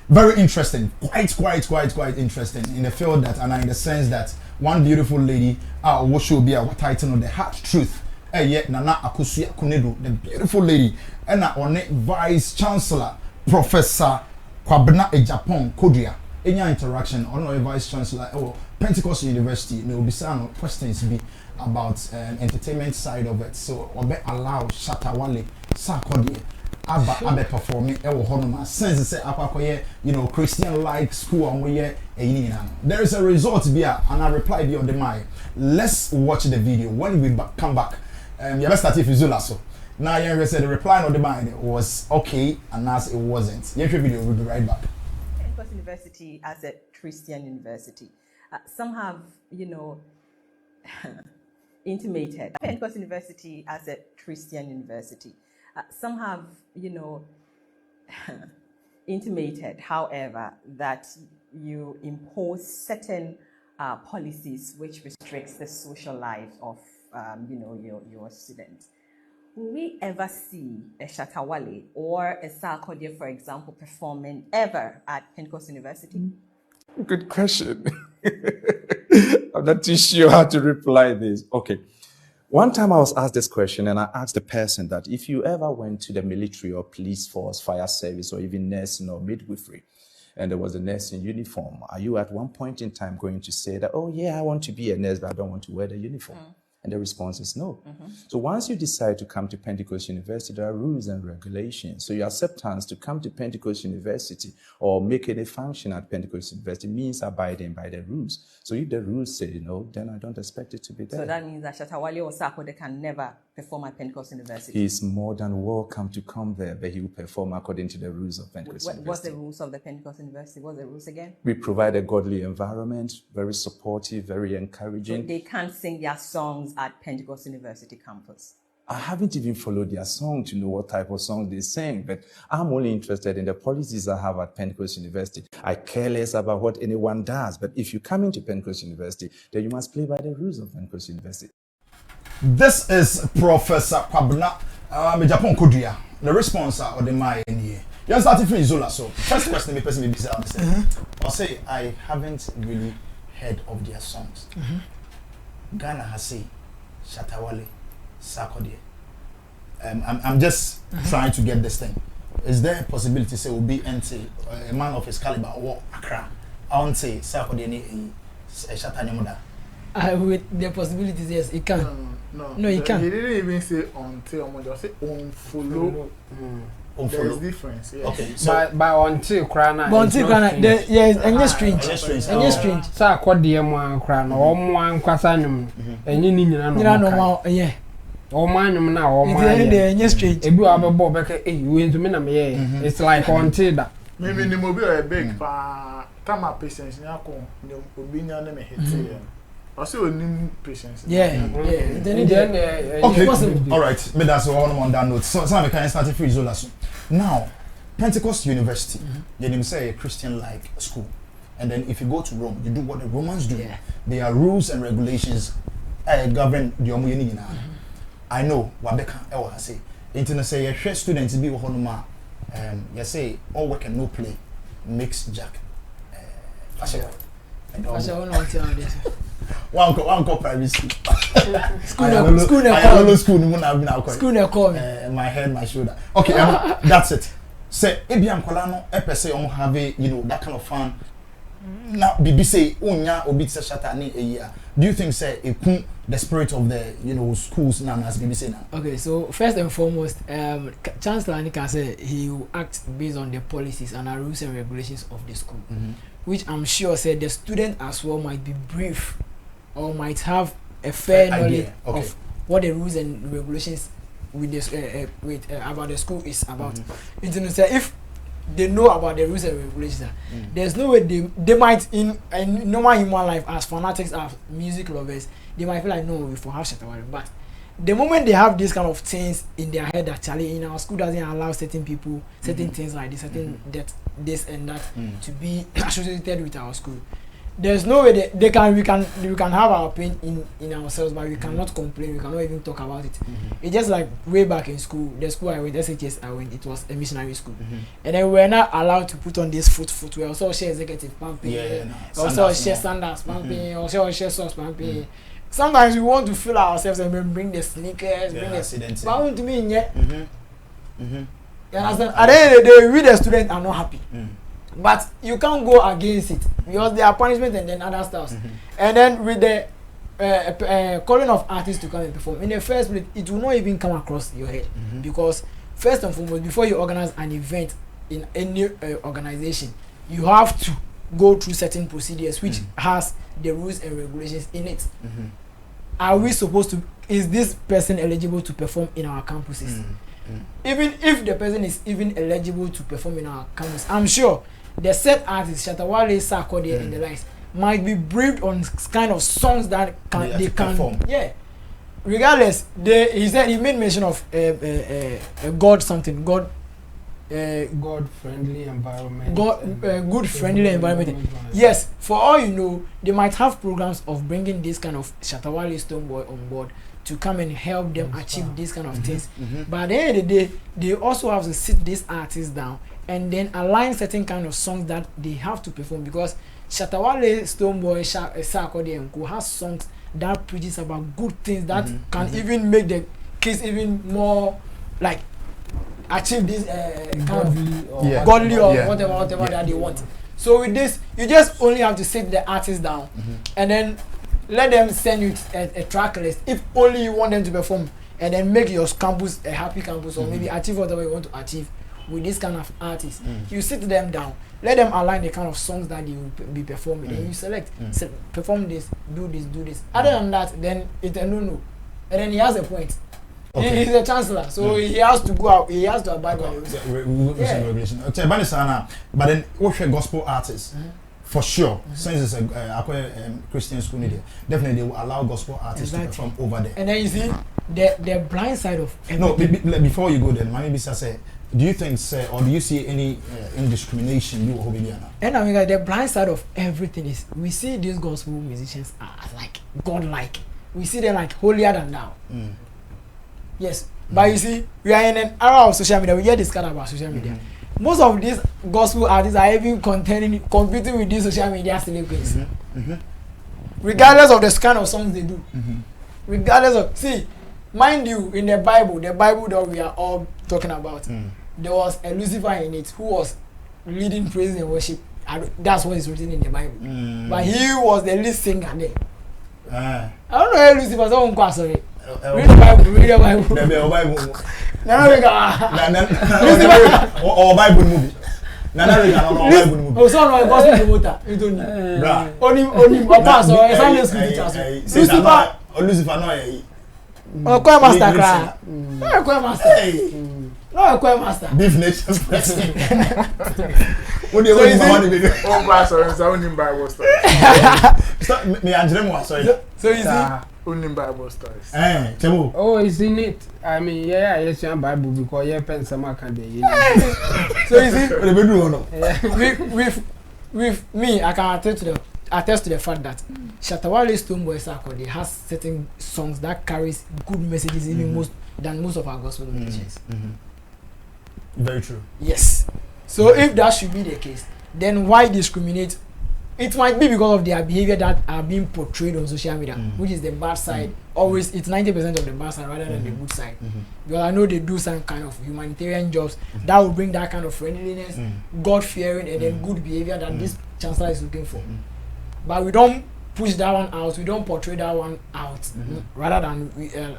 very interesting, quite interesting in the field that, and in the sense that one beautiful lady, what should be our title on the Hard Truth. Yet Nana Akosua Kunedu, the beautiful lady, and on it Vice Chancellor Professor Kwabena Ejapon Kodria. any interaction, I don't know, vice chancellor or Pentecost University, there will be some questions be about entertainment side of it. So or be allow Shatta, Wale, Sarkodie, Abba performing since say Christian like school and we there is a result here and I reply be on the mind. Let's watch the video. When we come back, let's start with Zula. So now you said the reply on the mind was okay and as it wasn't. Your video will be right back. Pentecost University as a Christian university. Some have, intimated Pentecost University as a Christian university. Some have, intimated, however, that you impose certain policies which restricts the social life of, your students. Will we ever see a Shatta Wale or a Sarkodie, for example, performing ever at Pentecost University? Good question. I'm not too sure how to reply this. Okay. One time I was asked this question and I asked the person that if you ever went to the military or police force, fire service, or even nursing or midwifery, and there was a nurse in uniform, are you at one point in time going to say that, oh yeah, I want to be a nurse, but I don't want to wear the uniform? And the response is no. So once you decide to come to Pentecost University, there are rules and regulations. So your acceptance to come to Pentecost University or make any function at Pentecost University means abiding by the rules. So if the rules say no, then I don't expect it to be there. So that means that Shatta Wale or Sarkodie can never perform at Pentecost University? He is more than welcome to come there, but he will perform according to the rules of Pentecost University. What's the rules of the Pentecost University? What's the rules again? We provide a godly environment, very supportive, very encouraging. So they can't sing their songs at Pentecost University campus? I haven't even followed their song to know what type of song they sing, but I'm only interested in the policies I have at Pentecost University. I care less about what anyone does, but if you come into Pentecost University, then you must play by the rules of Pentecost University. This is Professor Kwabena Japan Kodia, the response of the my here. You started from Zola, so first question me person be I'll say I haven't really heard of their songs. Ghana has say Shatta Wale, Sarkodie. I'm just trying to get this thing. Is there a possibility say will be a man of his caliber or Accra? I won't say Sarkodie ni Shatta Nemuda. With the possibilities, yes, it can. No, it can. He didn't even say until I'm just say on follow. There's difference. Yes. Okay, so by until Krana. But until Krana, yes, and yes, strange. And yes, strange. Sarkodie mo Krana, or mo ankwasa num. Enyi ni nyina no. Yeah. O man na o man. Yes, strange. Ebi abebo beka we ntumi na me yeah. It's like until that. Maybe ni mo be a big pa kama patience ni akon ni obi nya na me hit. Also, new patients. Yeah. Okay. All right. But that's one on that note. So, I can start free Zola soon. Now, Pentecost University, they say a Christian-like school, and then if you go to Rome, you do what the Romans do. Yeah. There are rules and regulations govern the Omuyini now. I know Wabeka. I say, internet say your students be honoma. You say all work and no play makes Jack. One call private school. School. My head, my shoulder. Okay, that's it. Say, Ebiam Colano, Epese, have that kind of fun. Now, BB say, Unya, Obitsa Shatta, a year. Do you think, say, the spirit of the, schools now as BB say now? Okay, so first and foremost, Chancellor Anika said he will act based on the policies and the rules and regulations of the school, which I'm sure said the student as well might be brief or might have a fair knowledge of what the rules and regulations with this about the school is about. If they know about the rules and regulations, there's no way they might in normal human life as fanatics, as music lovers, they might feel like no, we for have Shatta Wale. But the moment they have these kind of things in their head, actually in our school doesn't allow certain people, certain things like this, certain this and that to be associated with our school. There's no way we can have our pain in ourselves, but we cannot complain, we cannot even talk about it. It's just like way back in school, the school I went, SHS I went, it was a missionary school. And then we were not allowed to put on this footwear. Also share executive pumping, also share standards pumping, also share socks pumping. Sometimes we want to feel ourselves and then bring the sneakers, bring the but to me, you understand? At the end of the day, we the students are not happy. But you can't go against it because there are punishment and then other stuff. And then with the calling of artists to come and perform, in the first place, it will not even come across your head because first and foremost, before you organize an event in any organization, you have to go through certain procedures which has the rules and regulations in it. Are we supposed to? Is this person eligible to perform in our campuses? Even if the person is even eligible to perform in our campus, I'm sure the set artists, Shatta, Wale, Sarkodie, and the likes, might be briefed on kind of songs that they can perform. Yeah. Regardless, he said he made mention of God friendly environment. Good friendly environment. Yes, for all you know, they might have programs of bringing this kind of Shatta, Wale, Stonebwoy on board to come and help them achieve these kind of things. But at the end of the day, they also have to sit these artists down and then align certain kind of songs that they have to perform because Shatta, Wale, Stonebwoy, Sarkodie and co has songs that preaches about good things that can even make the kids even more like achieve this godly or whatever that they want. So with this, you just only have to sit the artist down and then let them send you a track list if only you want them to perform, and then make your campus a happy campus or maybe achieve whatever you want to achieve with this kind of artists. You sit them down, let them align the kind of songs that you will be performing, and you select, perform this, do this. Other than that, then it's a no. And then he has a point. Okay. He's a chancellor, so he has to go out. He has to abide by the regulation. But then, what's gospel artists? For sure, since it's a Christian school media, definitely they will allow gospel artists to perform over there. And then you see the blind side of everything. No, before you go there, maybe say, do you think, or do you see any indiscrimination you will be? And I mean, like, the blind side of everything is we see these gospel musicians are like godlike. We see them like holier than thou. Yes, but you see, we are in an era of social media. We get this kind about social media. Most of these gospel artists are even competing with these social media celebrities. Regardless of the kind of songs they do. Regardless of, see, mind you, in the Bible that we are all talking about, there was a Lucifer in it who was leading praise and worship. That's what is written in the Bible. But he was the lead singer there. I don't know how Lucifer is on class, sorry. Read the Bible. Read the Bible. Or Bible movie. Bible movie. Oh, so no, gospel promoter. You don't know. Only pastor or Sunday school teacher. Lucifer no. Oh, choir master cry. No, choir master. No, choir master. Beef Nations president. What do you want? Oh, pastor, it's only Bible stories. Me Andremo, sorry. So you see. Only Bible stories. Oh, it's in it. I mean, yes, you're Bible because you're pen some kind So you see, with me, I can attest to the fact that Shatta, Wale, Stonebwoy, Sarkodie has certain songs that carries good messages even most of our gospel musicians. Very true. Yes. So if that should be the case, then why discriminate? It might be because of their behavior that are being portrayed on social media, which is the bad side. Always, it's 90% of the bad side rather than the good side. Because I know they do some kind of humanitarian jobs that will bring that kind of friendliness, God-fearing, and then good behavior that this chancellor is looking for. But we don't push that one out. We don't portray that one out, rather than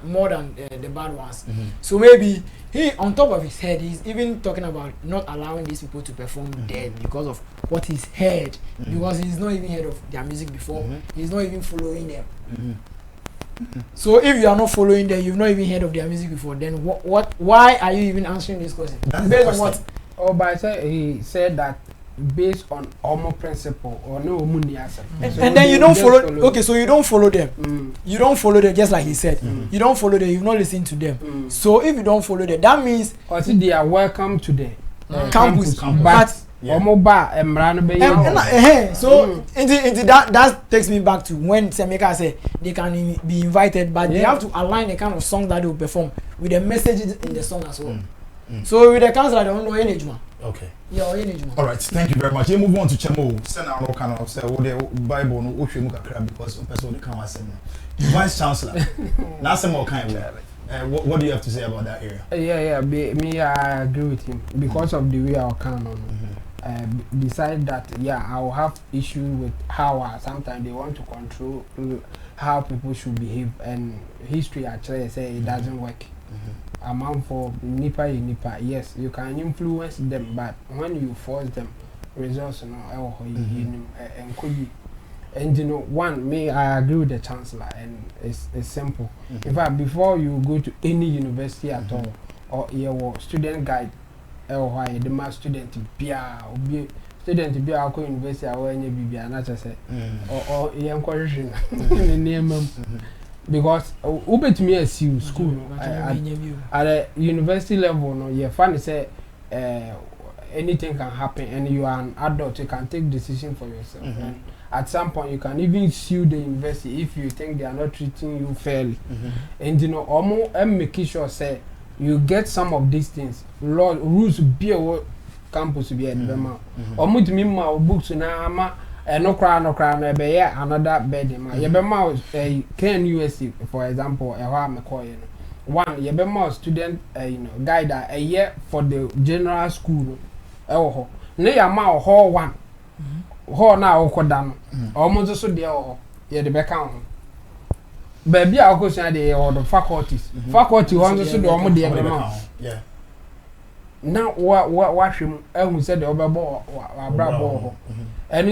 more than the bad ones. So maybe he, on top of his head, he's even talking about not allowing these people to perform there because of what he's heard, because he's not even heard of their music before. He's not even following them. So if you are not following them, you've not even heard of their music before, then why are you even answering this question? Based on what? Oh, but he said that based on Omo principle or no Mundi answer. And then you don't follow. Okay, so you don't follow them. You don't follow them, just like he said. You don't follow them. You've not listened to them. So if you don't follow them, that means they are welcome to the campus. But Omo ba emrano be. So that takes me back to when Semeka said they can be invited, but they have to align the kind of song that they will perform with the messages in the song as well. So with the council, I don't know any age. Okay. Yeah, all right, thank you very much. You move on to Chemo. Send out all kind of say the Bible no because person can say Vice Chancellor. That's more kind of what do you have to say about that area? Me I agree with him because of the way our canon. decide that I will have issue with how sometimes they want to control how people should behave, and history actually say it doesn't work. Amount for nipa, yes, you can influence them, but when you force them, results and could be. And I agree with the chancellor, and it's simple. In fact, before you go to any university at all, or your student guide, or the mass student be student be our university or any BB, and I just say, or young correction because to me as you school at a university level, no, you funny say anything can happen, and you are an adult, you can take decision for yourself. And at some point, you can even sue the university if you think they are not treating you fairly. And almost make sure say you get some of these things. Rules be a campus be at the mouth. Almost me my books now. No crown, be another bed. Yebema Ken USC, for example, one Yebema student, guide a year for the general school. Oh, nay, a mouth hall one. Hall now, Kodam, almost so dear, the back out. Baby, I'll go say the faculties. Faculty wants to do almost the amount. Yeah. Now, what him, who said the overball, bravo. And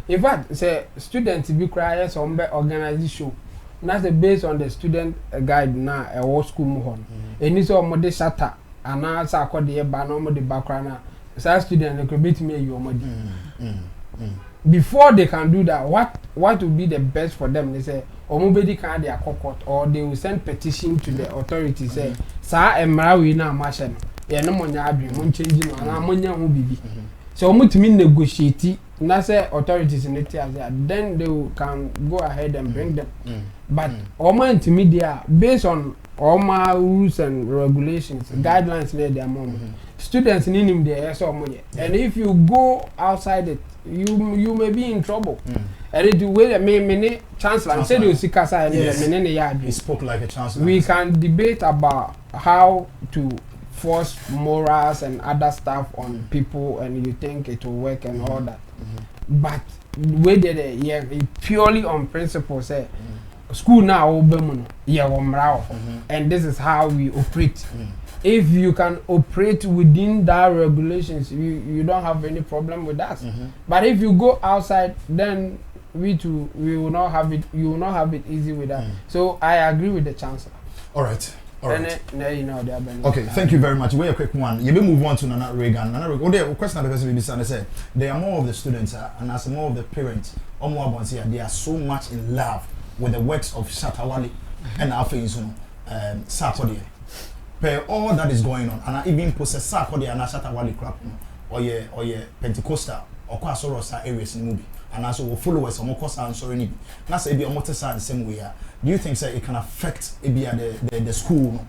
in fact, say students be crying some organization. That's based on the student guide now a whole school mohon. And it's all mode Shatta, and now Sarkodie banner the background. So student could beat me your money. Before they can do that, what will be the best for them? They say, nobody can their court, or they will send petition to the authorities. Say, Sir, and Marawi now, Marshall. Yeah, no money, I'm changing on ammonia will be. So, much mean negotiate. Nasa authorities in it, then they can go ahead and bring them. But Oma media based on Oma rules and regulations, guidelines made their moment. Students need him there so money. And if you go outside it, you may be in trouble. And it will many chancellor said you see Kasa and he spoke like a chancellor. We can debate about how to force morals and other stuff on people, and you think it will work and all that. But we did it purely on principle. Say school now, and this is how we operate. If you can operate within that regulations, you don't have any problem with that. But if you go outside, then we will not have it. You will not have it easy with that. So I agree with the chancellor. All right. All right. Okay, thank you very much. Wait a quick one. You will move on to Nana Reagan. Nana Reagan. The question because we said there are more of the students and as more of the parents or more about here. They are so much in love with the works of Shatta, Wale and Afia, Sarkodie. Per all that is going on, and I even possess Sarkodie and Shatta Wale crap or ye Pentecostal or Kwasorosa areas in the movie. And also followers or more and sorry. That's a bit of the same way. Do you think that it can affect the school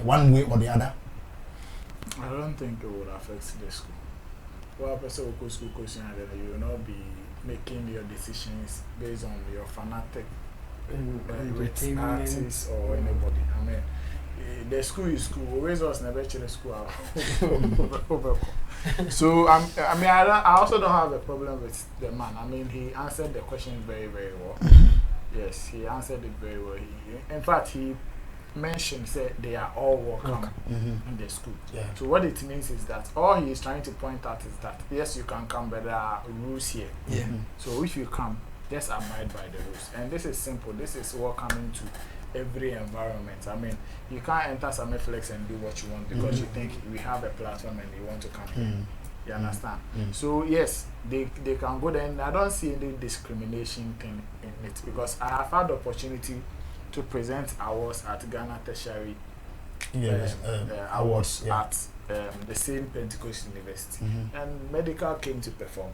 one way or the other? I don't think it would affect the school. Well, person will go school question, and you will not be making your decisions based on your fanatic artists or anybody. I mean, the school is school. Always was never the school. So I also don't have a problem with the man. I mean, he answered the question very, very well. Yes, he answered it very well. In fact, he mentioned said they are all welcome in the school. Yeah. So what it means is that all he is trying to point out is that yes, you can come, but there are rules here. Yeah. So if you come, just abide by the rules. And this is simple. This is welcoming to every environment. I mean, you can't enter Sammy Flex and do what you want because you think we have a platform and you want to come here. You understand? So yes, they can go there, and I don't see any discrimination thing in it because I have had the opportunity to present awards at Ghana Tertiary awards at the same Pentecost University, and Medical came to perform.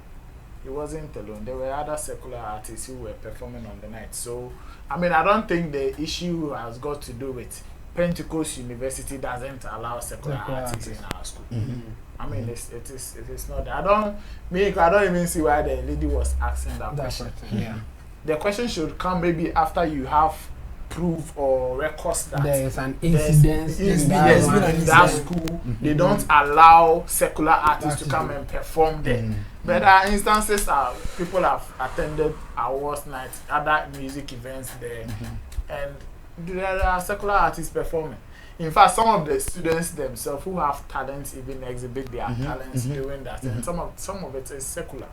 He wasn't alone. There were other secular artists who were performing on the night. So, I mean, I don't think the issue has got to do with Pentecost University doesn't allow secular artists in our school. I mean, it is not. I don't even see why the lady was asking that question. The question should come maybe after you have prove or records that there is an incident there's been in that school. They don't allow secular artists to come and perform there. But there are instances people have attended awards nights, other music events there, and there are secular artists performing. In fact, some of the students themselves who have talents even exhibit their talents doing that, and some of it is secular.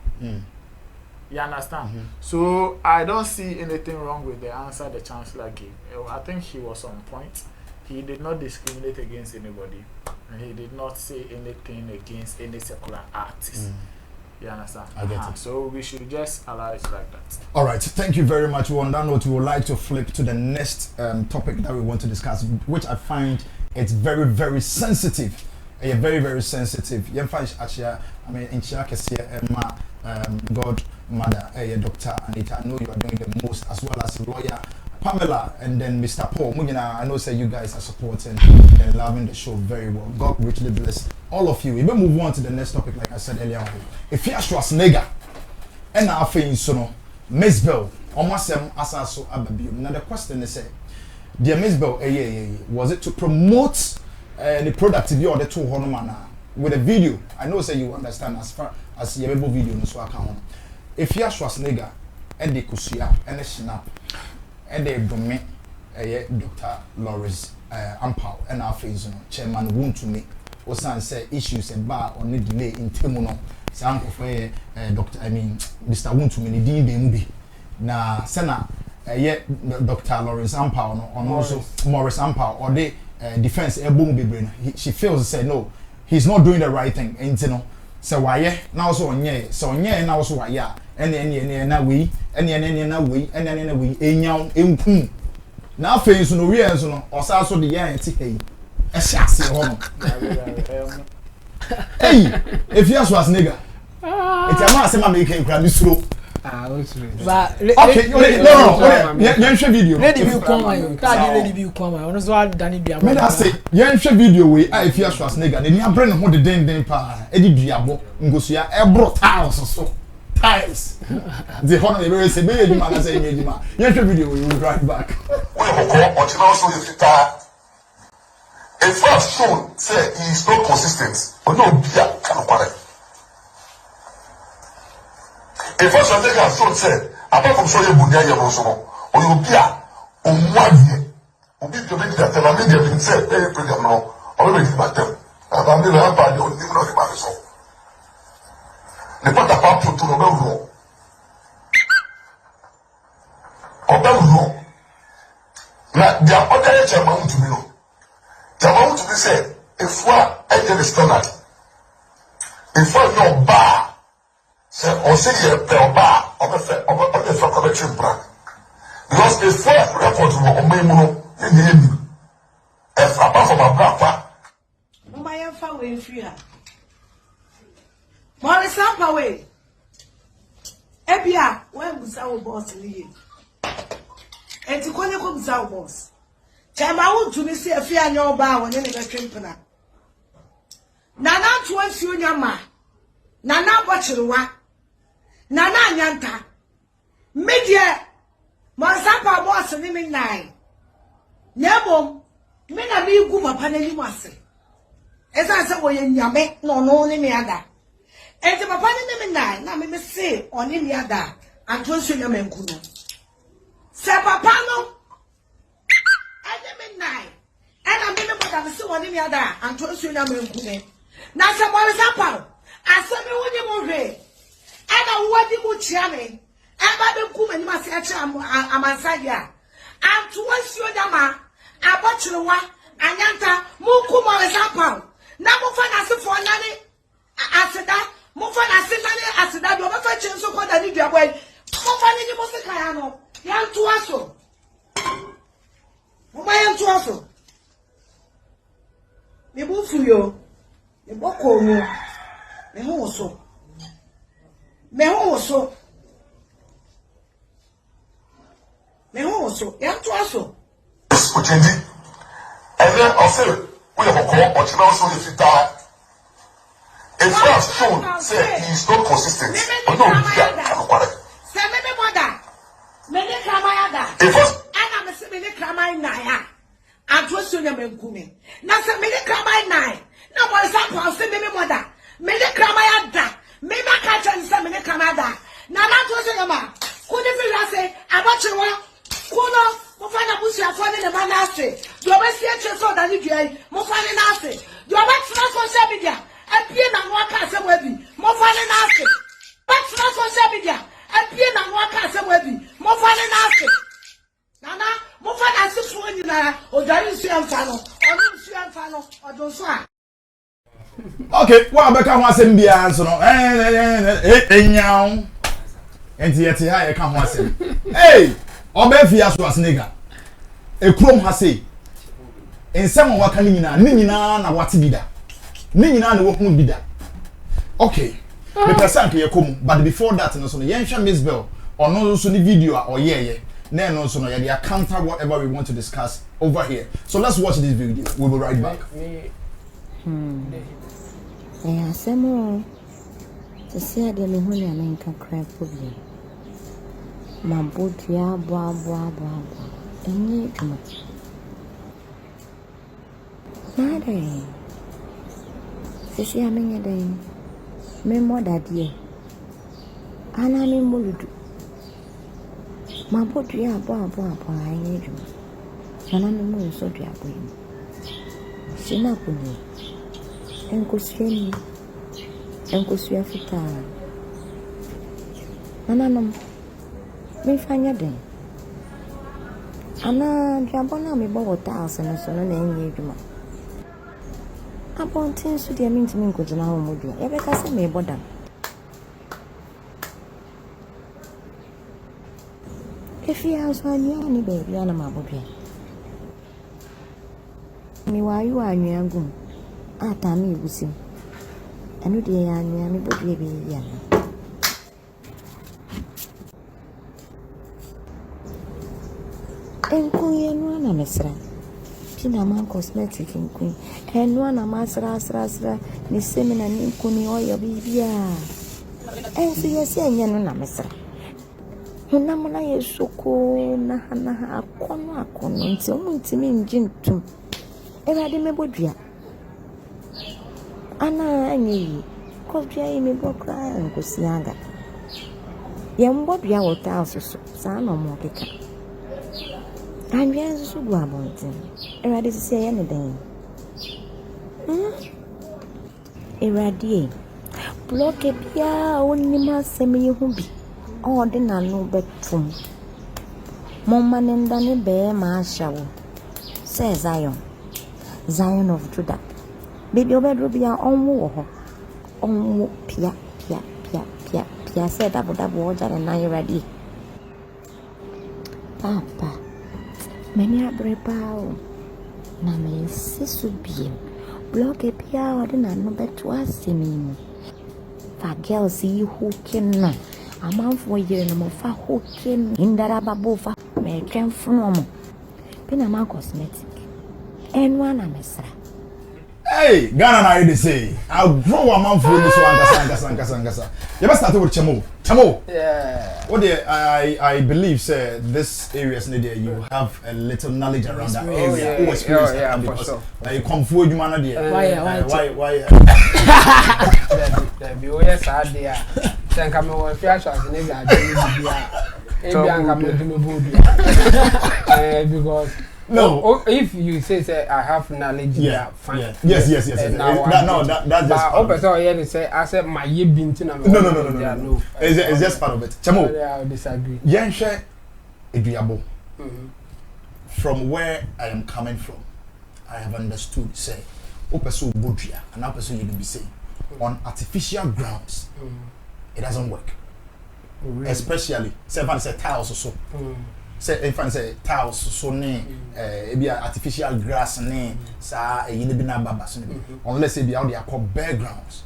You understand? So I don't see anything wrong with the answer the chancellor gave. I think he was on point. He did not discriminate against anybody, and he did not say anything against any secular artist. You understand? I get it. So we should just allow it like that. All right, thank you very much. On that note, we would like to flip to the next topic that we want to discuss, which I find it's very, very sensitive. Very, very sensitive. I mean, in Emma, Godmother, Dr. Anita, I know you are doing the most, as well as lawyer Pamela, and then Mr. Paul. I know say you guys are supporting and loving the show very well. God richly bless all of you. We will move on to the next topic, like I said earlier on. Afia Schwarzenegger and Afia Mzbel, almost asaso ababium. Now the question is, dear Mzbel, was it to promote the product of your the two hormona with a video? I know say you understand as far as your video no so account. Afia Schwarzenegger and the Kusia and the Snap and the Domain Dr. Lawrence Ampao and our face chairman won't to me or say issues and bar or need delay in Timono. Some of Mr. Won't to me the movie. Na Sena Dr. Lawrence Ampao on also Morris Ampao or the defense boom be brain. She feels to say no, he's not doing the right thing. And you know, so why now so now so why and na we enyaw enkum na face no we enso no osaso de yan ti hey ehase ho no hey if you Schwarzenegger it's a man say ma make nkra bi suro But okay no yan hwe video lady bi come on tag lady bi come on so dani bia me da say yan hwe video we if you Schwarzenegger ne ni abre ne ho de den pa e di duabo ngosua e bro tiles so tiles the honor the very say me di man say me di man yan hwe video we will right back if first shown say he is not consistent or no bia can correct. If first one take has shown say apart from showing bunya ye no so or you bia on one obi to make that tell me dey say very program no or we make back them about me have bad on him no the man so ne pas ta pas pour tout le monde no na dia other chairman to me no chairman to me say if what I get the standard if what no bar say or say ye pe oba oba for correction plan because if what report wo o memu no ni if apart from abapa my yafa we free her more sample way ebia when busa wo boss ni enti konye ko busa wo boss chama wo tumi se afia nya oba wo ne ne betwempena nana to ansuo nyama nana bochirewa nana anyanta media mansapa boss ni me nine nyabom me na me gu papa na ni ase esa se wo ye nyame no ni me ada enti papa ni me nine na me say oni ni ada anto ansuo nyama nkuno se papa no nine and I'm going to see one in the other and to assume I'm going to now someone is up. I said, when you and I want you to tell me, and by the woman must catch I'm outside here. And to once you dama, I bought you one, and Yanta, Mukuma is up. Now move on as for nanny. I said that, move on as I said that, you're a fetching so called that you are well. Move on in the Mosicano, young to us. Mama to also. Me bo fu yo. Me bo ko mu. Me ho so. Me ho so. Me ho so. Ya to also. Ojendi. And then also we have a call or also if you die. If first shown say he is not consistent. No, yeah, correct. Say me mother. Me ne kramaya da. If first nya menkume na se me de kraman nine na mo sa kwa se me moda me de kraman ya da me ma ka chan se me de kraman da na to se yama ko de fi rase abachewa kuno mo fa na busi afo ne ma na ase do be sie che so da ni dua mo fa ne na ase do be tsna social media apie na mo aka se mo bi mo fa ne na ase be tsna social media apie na mo aka se mo bi mo fa ne na ase nana mo fa na se so ni na o dari su amfa no o su amfa no o do so a okay wa be ka ho asem bia nso no enyaw enti yete ha ye ka ho asem hey Afia Schwarzenegger ekrom ha sei ensem waka ni nyina na wate bida ni nyina na wo hu bida okay the person ke yekom but before that no so no yenhwa Mzbel ono so ni video a oyeye na no so no ye dey counter whatever we want to discuss over here. So let's watch this video. We'll be right back. Yeah, some to see the honey and crab problem. My booty, blah. And you too much. Mother, see, I'm in a day. Me more that year. And I'm in Muludu. My booty, blah, I need you. And I'm in so dear for you. She not for me. And go see and go see a fita. And me find your day. And jump on me about 1,000 or so, and then you. Upon things to the mean to me, good now, would you ever cast me about them? If you have one, you only baby, and I'm about here. Me, why you are near good? Ah, Tammy, you see. I know the young but baby, young. And Queen, one, I'm a sran. Pinama cosmetic in Queen. And one a masra, ni seminar in Kuni or your baby. And so you're saying, Yanamesra. Unamana is so cool, Nahana, a corner, so much gin too. Ever did me bodria. Anna, I knew, cause Jay me book cry and go see younger. Young bodria will tell us, son or more. I'm just so good about it. Ever did say anything? Irradiate. Block a pia only my semi hobby. All the no bedroom. Momman and Danny Bear Marshall says Zion of Judah. Baby bedroom be our own war. On pia, said double water and I ready. Papa, many a brepao. Name is Sisubi. Block a pia or the no bet to us in. For girls see who can. A month for year no more for who came in that above may come from Pinama cosmetic. And one a mesra. Hey, Ghana, I dey say, I'll grow a man for this one. You must start with Chamo. Yeah. What I believe, sir, this areas near you have a little knowledge around that area. Who experience that because you come forward, you man there. Why? There be always sad there. Then come over Schwarzenegger. Because no, if you say I have knowledge, yeah, fine. Yeah. Yes. That's just. Also, say I said my ye been to no. It's just part of it. Chamo, I disagree. Yenshe Eduabo. From where I am coming from, I have understood. Say, Opeso Budria and Opeso you be saying on artificial grounds, it doesn't work. Really? Especially, say tiles or so. Say if I say tiles so ne be artificial grass ne sa e be na baba so unless it be out there called bare grounds.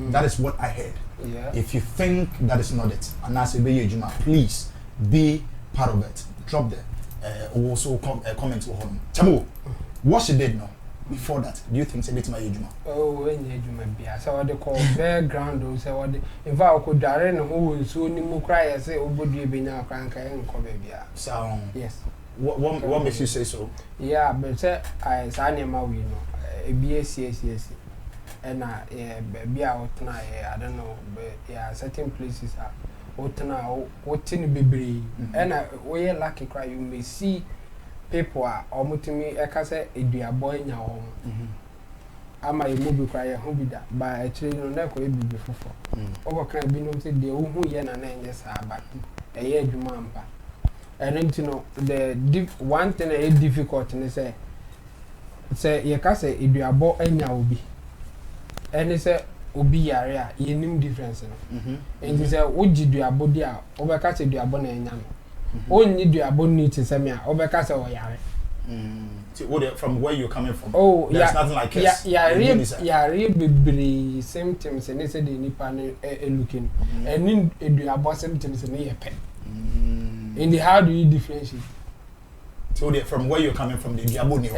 That is what I heard. Yeah. If you think that is not it, and as a be Juma, please be part of it. Drop the also comment for him. Chamo, what she did now before that, do you think it's a bit my Juma? Oh, when you Juma be so what they call bare ground or say what in fact I could direct who so ni mo cry say obodi be na crank and come baby. So yes. What makes you say so? Yeah, but say I say ma we no. BSCS. And be out now. I don't know, but yeah, certain places are otna otin bebre. And we lucky cry you may see people are almost to me. I can say a boy in your home. Ama a movie cry who be that, but actually no never could be before. Over can be noted the who yen and yes are back a year jumampa. And then you know the one thing is difficult and say you can say if you are born and you be and say obi area you name difference and you say what did you about there over cast you are born and yam only do your bone need to say me over cast or yare. From where you're coming from? Oh, there's nothing like us. Really symptoms and they said the Nipan looking and in do about symptoms and a pet. In the how do you differentiate? So from where you're coming from, the Diabonio.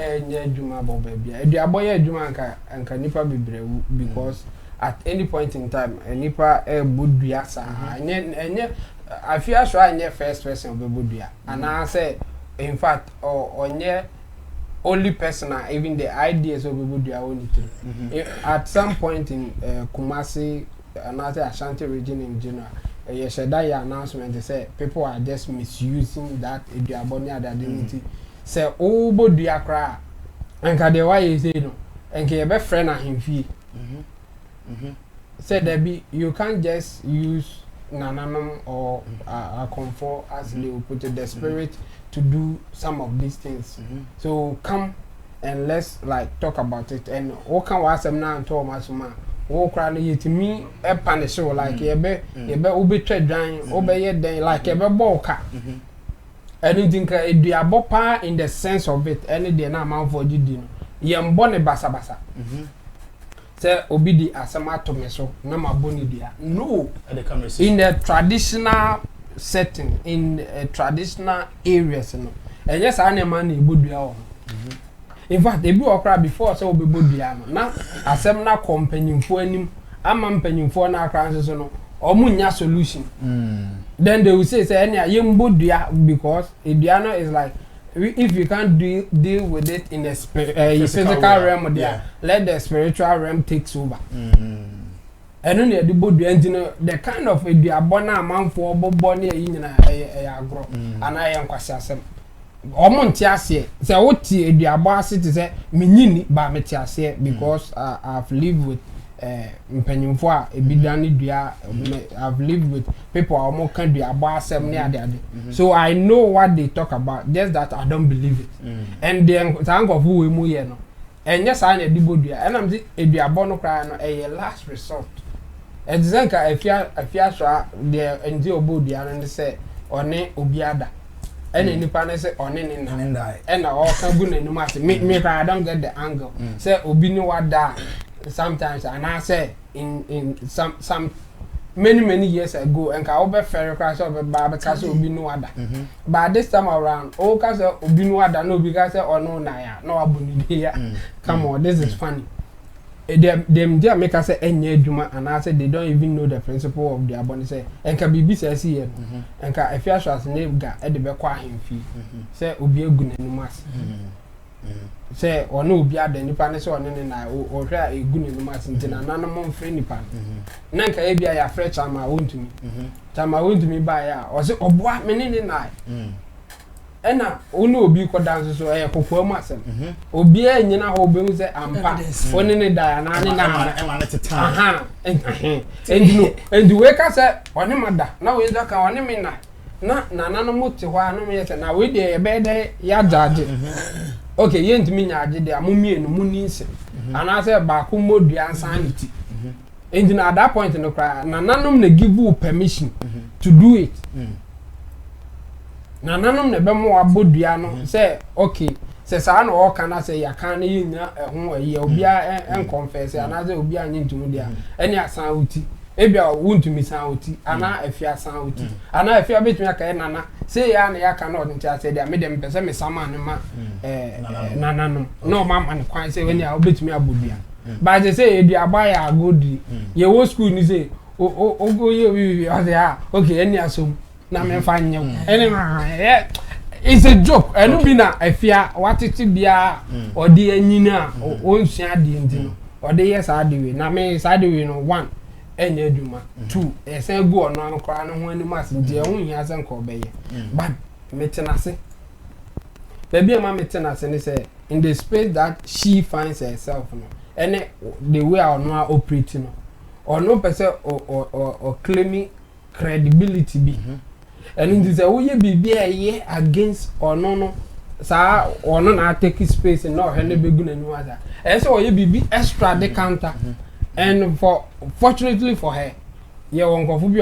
Juma baby. Diaboya Jumanka and Canipa be because at any point in time, a Nipa would be as and I feel sure I first person of the Buddha. And I say, in fact, or near only person, even the ideas of the Buddha only. At some point in Kumasi, another Ashanti region in general. Yesterday announcement they say people are just misusing that Idiabonia identity. Say oh bodia cry and ka the why you say no and ke be friend na him fee. Say there be you can't just use nananum or a comfort as they will put it the spirit to do some of these things. So come and let's like talk about it and what can was them now and talk masuma. Oh, crying to me, a punish show like a be trade drying, obey a day like a boka. Anything a diabopa in the sense of it, any day now, man for you, yam bonne basa. Say, obedi asamato so, no my boni dia. No, in the traditional setting, in a traditional areas, no. And yes, I am money would be all. In fact, they blew a before so be bodiano. Now, as some now companion for him, I'm companion for now crisis or munya solution. Then they will say, any young bodia because Idiana is like, if you can't deal with it in the physical realm, let the spiritual realm takes over. And only the body engineer, the kind of a diabona amount for Bonnie in a grow, and I am quasi. Omontiase say oti eduabase to say menyini ba metiase because I've lived with mpanyimfo a ebidane dua I've lived with people omo kan duabase ne ade so I know what they talk about just that I don't believe it and then thank of who we mu ye no enye sa na edibodua and am say eduabo no kra no a last resort exanka afia so de ndi obodua no say one obiada and any partner say on in and all can go in me I don't get the angle. Say Obino what that sometimes and I say in some many years ago and ka obe ferry crash of a barber castle Obino ada. But this time around, all castle Obino ada no because or no naya, no abuni here. Come on, this is funny. Them there make us say any juma and I said they don't even know the principle of the aboni say and can be says here and can if you Schwarzenegger at the back him fee say obi egun enumas say or no obi ada nipa ne say on ne na o hwa egun enumas ntina nanam mfre nipa nanka e bia ya fre chama wontumi ba ya o say oboa me ne na ena onu obi ko dance so e kokwa mu asem obi anyina ho be say ampa oni ne da na ne na e ma ne teta aha and we ka say oni mada na we da ka oni me na no muti ho anu me say na we dey e be dey ya judge okay ye ntimi nya age dey amumie no mu ni nse ana say ba ko modu ansanity and at that point no cry na nanom na give you permission to do it na nanom ne be mo abodua no say okay say sa na o kana say ya kan na yinya ho ayi obia en confess ana say obia nyi ntumu dia eni asan uti ebia wuntumi san uti ana afia san uti ana afia betumi aka nana say ya na ya kana odin tia say dia me dem pese me sama ne ma nananom no mama ne kwan say weni a obetumi abodua but they say e dia ba ya agodi ye wo school ni say o go ye wi o say okay eni asom na me fa nyew eni it's a joke. I don't mean Afia what it be or the enina or own shadi or the yes I do. Now me is I do one. Enye duma 2 esen go no an kwa no ho anim ase je won hi ase nko be ye but metenase baby am metenase ne say in the space that she finds herself no and the way I no operate no or no person or claiming credibility be and in this way be ye against or no sa or no na take space no he ne begu na nu ada e say o ye bibi extra the counter. And fortunately for her, yeah, one could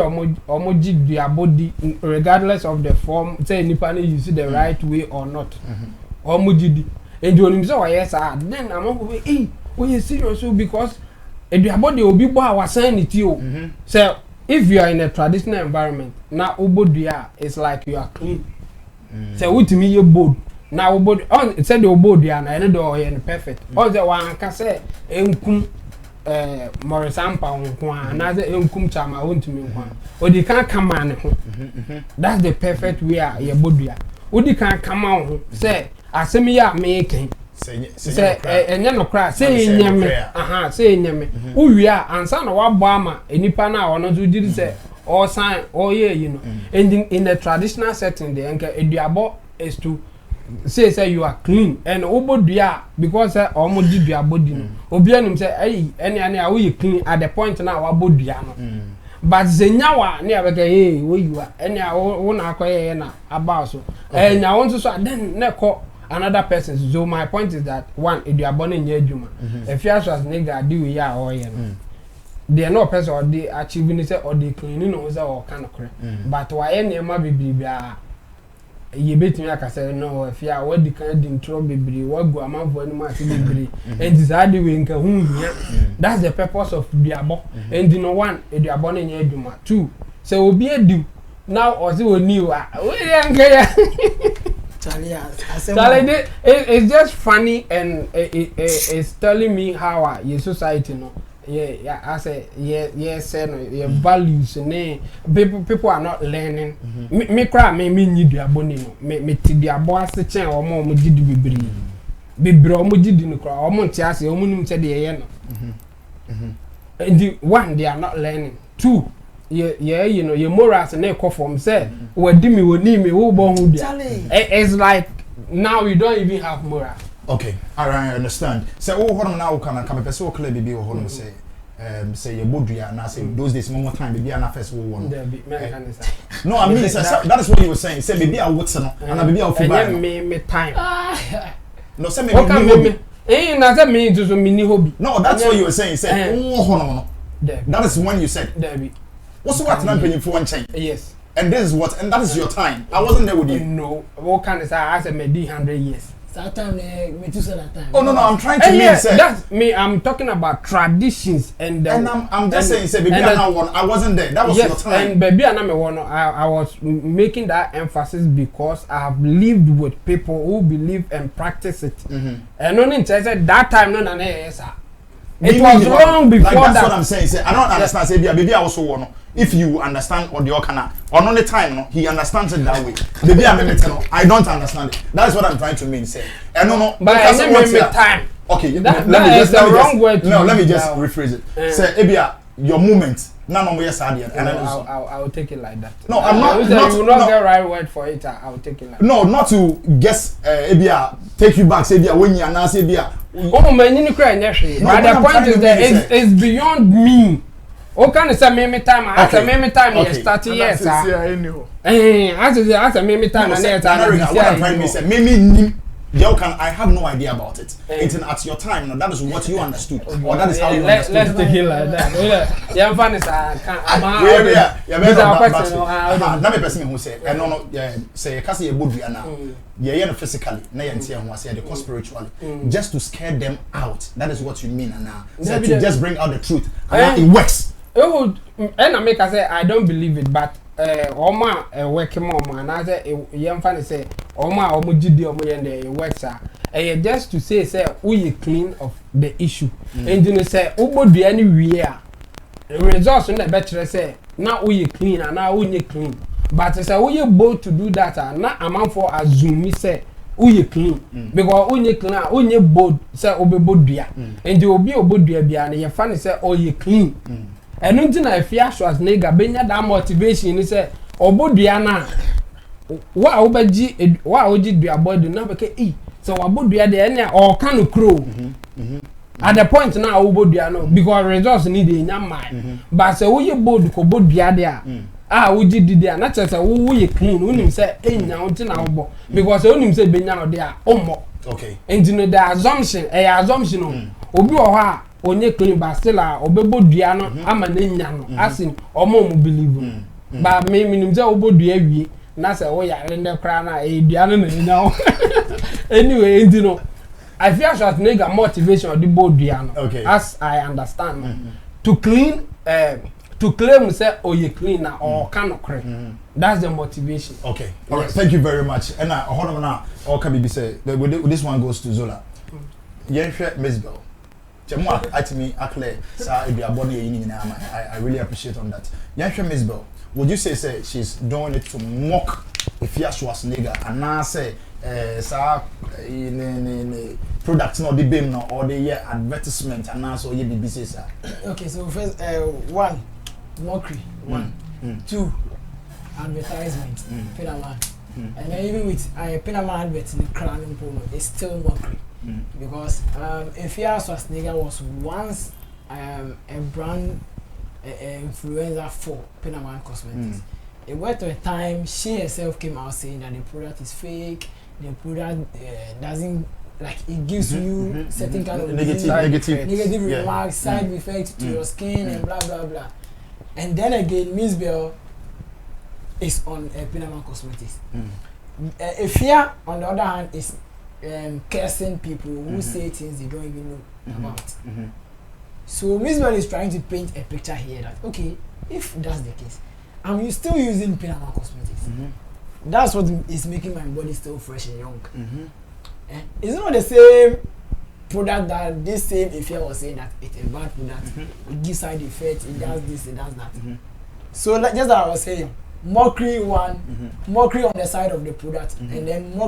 be their body regardless of the form. Say Nipani, you see the right way or not. Omojidi. And you himself, yes, then I'm going to be, we are serious because their body will be was saying it you. So if you are in a traditional environment, now Obodia is like you are clean. So with me, you're bold. Now Obod on said the Obodia and I know you're perfect. All the one can say, Morisampa nkwa na ze enkum chama wontumi nkwa odi kan kama ne ho that's the perfect way ya bodua odi kan kama ho say asemi ya meken say enye no kra say enyame say enyame uwia ansa na wabo ama enipa na wono zo diri say all sign all ye you know and in the traditional setting the enka eduabo is to say you are clean and obodua because omo di dua body no obi anim say any a we clean at the point now abodua no but zenyawa na abeka hey where you are any a wo na akoye na about so nya won so then na call another person so my point is that one eduabo na nya adwuma if you Schwarzenegger do we are all no they are no person or they achieving say or they cleaning no say or kind of correct but why any ma bibia ye betimi aka say no Afia what the kind in trouble bibiri what go amanfo ani ma say bibiri and this hard way nka hu hia that's the purpose of diabo and no one diabo na nya adwuma 2 say obi adu now or say oni wa we nka ya Charlie, it's just funny and it's telling me how your society no I say yes no your values people are not learning me cry me need diaboni no me ti diabo ase chen omo gidi bibiri omo gidi no cry omo nti ase omo nim se de ye no and one they are not learning 2 you know your morals na come from say wadi me woni me wo bo hu dia it's like now you don't even have moral. Okay, I understand. So, what now can person clear baby or hold say say a bodria na say those days one more time baby na first one. No, I mean that is what you were saying. Say baby I would no and baby I feel me time. No, say me hobby. Na say me to so mini hobby. No, that's what you were saying. Say no. That is when you said. What's what I'm paying for one chain? Yes. And this is what and that is your time. I wasn't there with you. No. What can I say? I said maybe 100 years. That time, me too say that time. Oh no, I'm trying to mean say. That's me. I'm talking about traditions and I'm just saying, say baby, I wasn't there. That was your time. And baby, I was making that emphasis because I have lived with people who believe and practice it. And only said that time, no, it was wrong before like, that's that. What I'm saying. Say I don't understand. Say baby, I also want. If you understand or the okana on the time no he understands it that way baby I don't understand it. That's what I'm trying to mean say no but I say time okay let me just rephrase it say ebia your movement none of yes and I'll take it like that. No, I'm not you will not get right word for it. I'll take it like no not to guess ebia take you back say ebia when you announce ebia oh man you cry but the point is that it's beyond me. O can say me time I say me time you start yes I say me time and yes what I'm trying to say me I have no idea about it until at your time no that is what you understood or that is how you understood. Let's take it like that yeah fun is na me person who say no say you can say bodua na yeah physically na you ntia ho say the spiritually just to scare them out. That is what you mean now so to just bring out the truth and it works. Oh, and I make I say I don't believe it, but Oma working mom and I say young funny say Oma omujidi omuyende works just to say we clean of the issue and you say ubodi anywhere the results in the better say now we clean and now we clean But say we you bold to do that na amount for assume me say we clean because we clean we bold say obebodua and the obi obodua bia na ye fa ne say you clean and until na Afia Schwarzenegger benya that motivation ni say obodua na wa obaji wa oji dua body na be ke so obodua de na o kan crow at the point now obodua no because results need dey nyam but say we bold ko bodua there oji didi na chese wo ye clean unim say enya unti na wo because unim say benya no there omo okay and you know the assumption no obi wo ha onye clean but still obebodua no ama na enya no asin omo mu believe ba me nim say obodua wie na say wo ya rende kra na dua no na enya anyway you know I feel Schwarzenegger motivation of the bodua no as I understand to clean to claim say you clean or cannot correct. That's the motivation. Okay. All right. Thank you very much. And hold on now. All can be say this one goes to Zola. Yenhwe Mzbel. Chemo atimi akle sa e bia body I really appreciate on that. Yenhwe Mzbel. Would you say she's doing it to mock Afia Schwarzenegger and now say sa in products no the beam no or the advertisement and now so ye BBC sir. Okay, so first one mockery, 1 2 advertisement, Pinaman, and then even with Pinaman advert in the crown and polo, it's still mockery because Afia Schwarzenegger was once a brand influencer for Pinaman Cosmetics. It went to a time she herself came out saying that the product is fake, the product doesn't like it gives you certain kind of negative remarks, side effects to your skin and blah blah blah. And then again, Mzbel is on Pinaman Cosmetics. Afia, on the other hand, is cursing people who say things they don't even know about. So Mzbel is trying to paint a picture here that okay, if that's the case, I'm still using Pinaman Cosmetics. That's what is making my body still fresh and young. It's not the same product that this same Afia was saying that it's a bad product. It gives side effects, it does this, it does that. So like, just as I was saying, mockery mockery on the side of the product, and then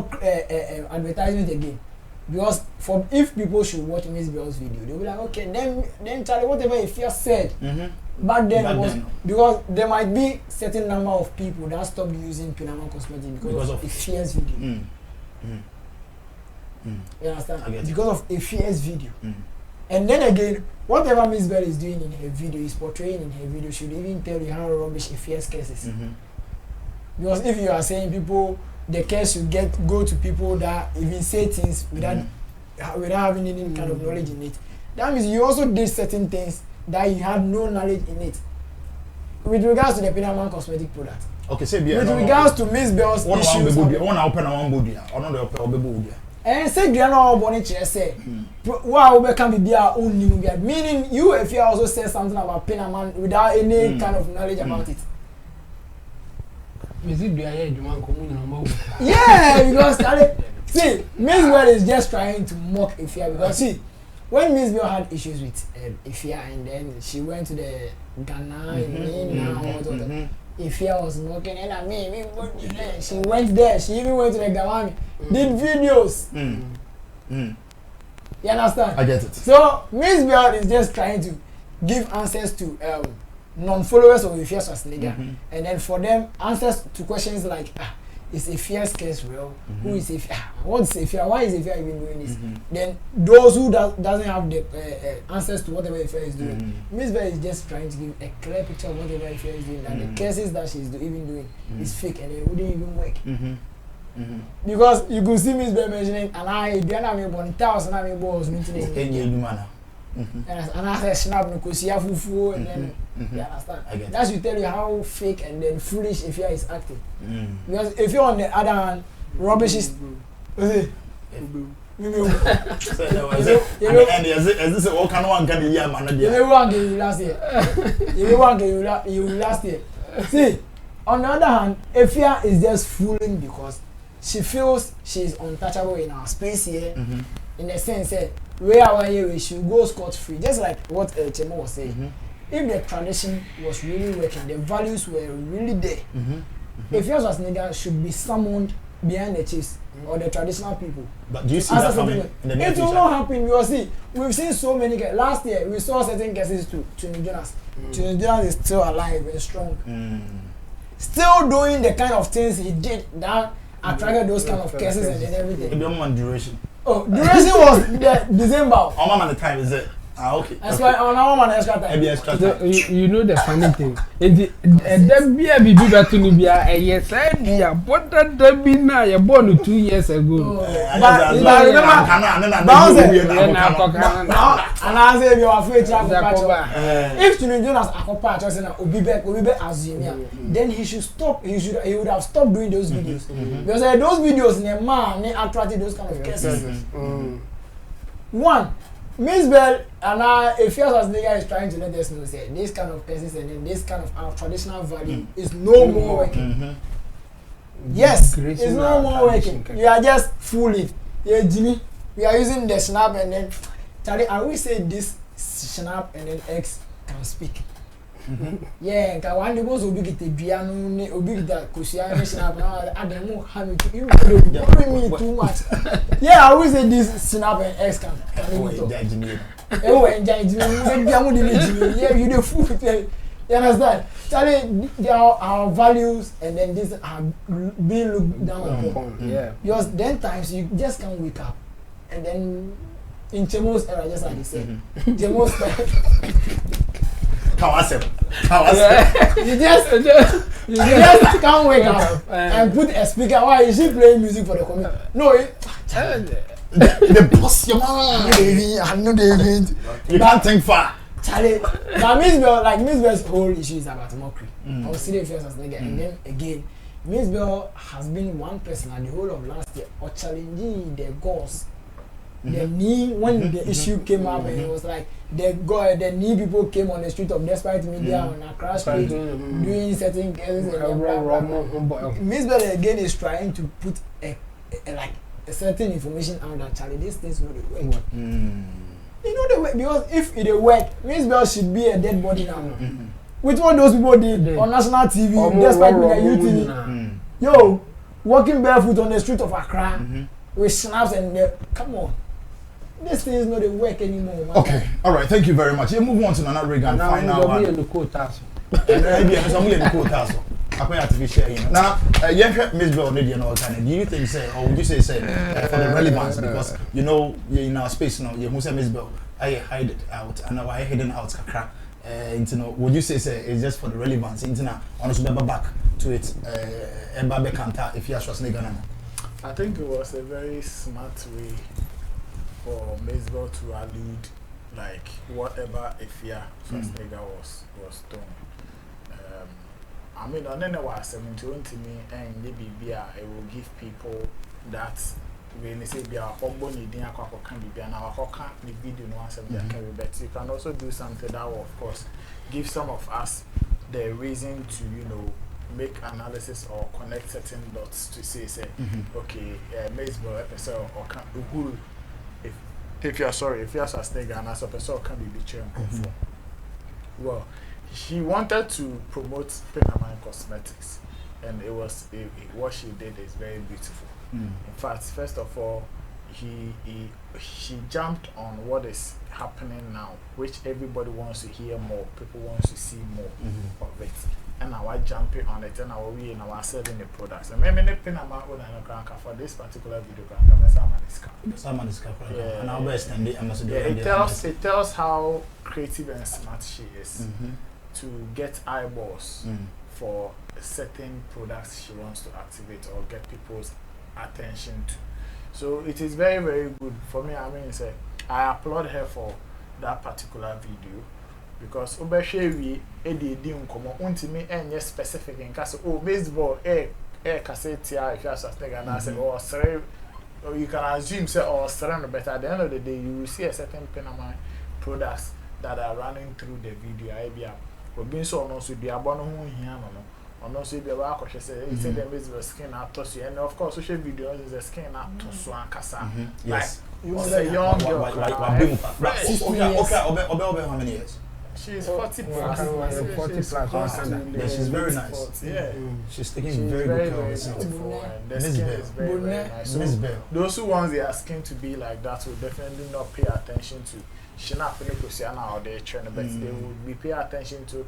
advertisement again. Because for if people should watch Mzbel's video, they'll be like, okay, then Charlie, whatever Afia said back then was because there might be certain number of people that stopped using Pinaman Cosmetics because of Afia's video. You understand? Because of Afia's video. And then again, whatever Mzbel is doing in her video, is portraying in her video, should even tell you how rubbish Afia's case is. Because if you are saying people, the case should go to people that even say things without having any kind of knowledge in it. That means you also did certain things that you had no knowledge in it. With regards to the Pinaman cosmetic product. Okay, say with regards to Mzbel's issues. And say Diana Bonichi say, wow, we can be our own new guy. Meaning you, if you also say something about Pinaman without any kind of knowledge about it. Yeah, because see, Mzbel is just trying to mock Afia because see, when Mzbel had issues with Afia and then she went to the Ghana and Afia was mocking and I mean, she went there, she even went to the Gawami, did videos. You understand? I get it. So Mzbel is just trying to give answers to non-followers of Afia Schwarzenegger, and then for them answers to questions like is Afia's case real? Who is Afia? What's Afia? Why is Afia even doing this? Then those who doesn't have the answers to whatever Afia is doing, Mzbel is just trying to give a clear picture of whatever Afia is doing, and the cases that she's even doing is fake and it wouldn't even work. Because you could see Mzbel mentioning, and I don't know 1,000 was meeting and I said snap no kosia fufu and then you understand. That should tell you how fake and then foolish Afia is acting. Because if you're on the other hand, rubbish is and this all can one can year man. You one game last year. You one game you last year. See, on the other hand, Afia is just fooling because she feels she's untouchable in our space here. In the sense that we should go scot-free, just like what Chemo was saying. If the tradition was really working, the values were really there, If yours was nigga should be summoned behind the chase or the traditional people. But do you see that coming in the near future? It will future? not happen because see, we've seen so many cases. Last year we saw certain cases to Jonas. Jonas is still alive and strong. Still doing the kind of things he did that attracted those kind of cases and everything. It don't want duration. Oh, duration was the December. How many time is it? Okay. That's why on our man extra time. Extra time. You know the funny thing. There be a baby that to be a yes, I be a but that be now you born 2 years ago. But remember, and I say you are afraid to if Jonas Akopa just na Obibe Azimia, then he should stop. He would have stopped doing those videos because those videos in a man they attracted those kind of cases. One. Mzbel and Afia Schwarzenegger is trying to let us know say this kind of cases and then this kind of our traditional value is no more working. Yes, it's no more working. You are just fooling. Yeah, Jimmy. We are using the snap and then Charlie, and we say this snap and then X can speak. Yeah, because one day was Obi get piano, Obi get Kusia snap now. I don't know how you worry me too much. Yeah, I always say this snap and X can Jimmy. Oh, and Jimmy, yeah, you the fool. You understand? Charlie, there are our values and then this are being looked down upon. Yeah. Because then times you just can't wake up and then in Chemo's era, just like you said, Chemo's you just can't wake up and put a speaker. Why is she playing music for the community? No, the boss your man. I know the you can't think far. Charlie, now Mzbel's whole issue is about mockery. I was serious as nigga, and then again, Mzbel has been one person at the whole of last year or challenging the goals. The knee when the issue came up and it was like the knee people came on the street of Despite Media on Accra Street doing certain cases and Mzbel again is trying to put a certain information out that Charlie this thing's not the work. You know the way because if it work, Mzbel should be a dead body now. With what those people did on national TV, Despite Media UTV. Yo, walking barefoot on the street of Accra with snaps and come on. This thing is not a work anymore, man. Okay, all right, thank you very much. You move on to another Reagan final one. In the quotas. Now, Mzbel, do you think say, or would you say for the relevance because you know in our space now, you say Mzbel, I hide it out, and now I hidden out kakra. Would you say it's just for the relevance? Honestly, back to it. Mbabe Kanta, if you are Schwarzenegger. I think it was a very smart way for Mzbel to allude like whatever Afia Schwarzenegger was doing. I mean, on any was 70 me and maybe it will give people that when they say be our ogboni din akwa can be and our can the video no answer can be but you can also do something that will of course give some of us the reason to make analysis or connect certain dots to say okay Mzbel episode or can Uhuru if you are Schwarzenegger and as a person can be betrayed well he wanted to promote Penamine Cosmetics and it was what she did is very beautiful. In fact, first of all, she jumped on what is happening now, which everybody wants to hear more, people want to see more of it. And now I jump on it and now we now are selling the products. And maybe for this particular video, it tells how creative and smart she is to get eyeballs for certain products she wants to activate or get people's attention to. So it is very, very good for me. I mean, I applaud her for that particular video because Obeshewi Edi Nkomo untimi enye specific in case Mzbel cassette if you are and I say or you can assume say but at the end of the day you will see a certain Penamine products that are running through the video. Being so also the abono here no also be about say the Mzbel skin out to and of course social videos is a skin out to so ankasa. Yes. You was a young girl. Okay, how many years? She's 40 plus. 40 plus. Yeah, she's very nice. Yeah. She's taking very good care of herself. Beautiful, and the skin is very, very nice. So Mzbel. those who want their skin to be like that will definitely not pay attention to Shina Philipposiana or their trainer, but they would be pay attention to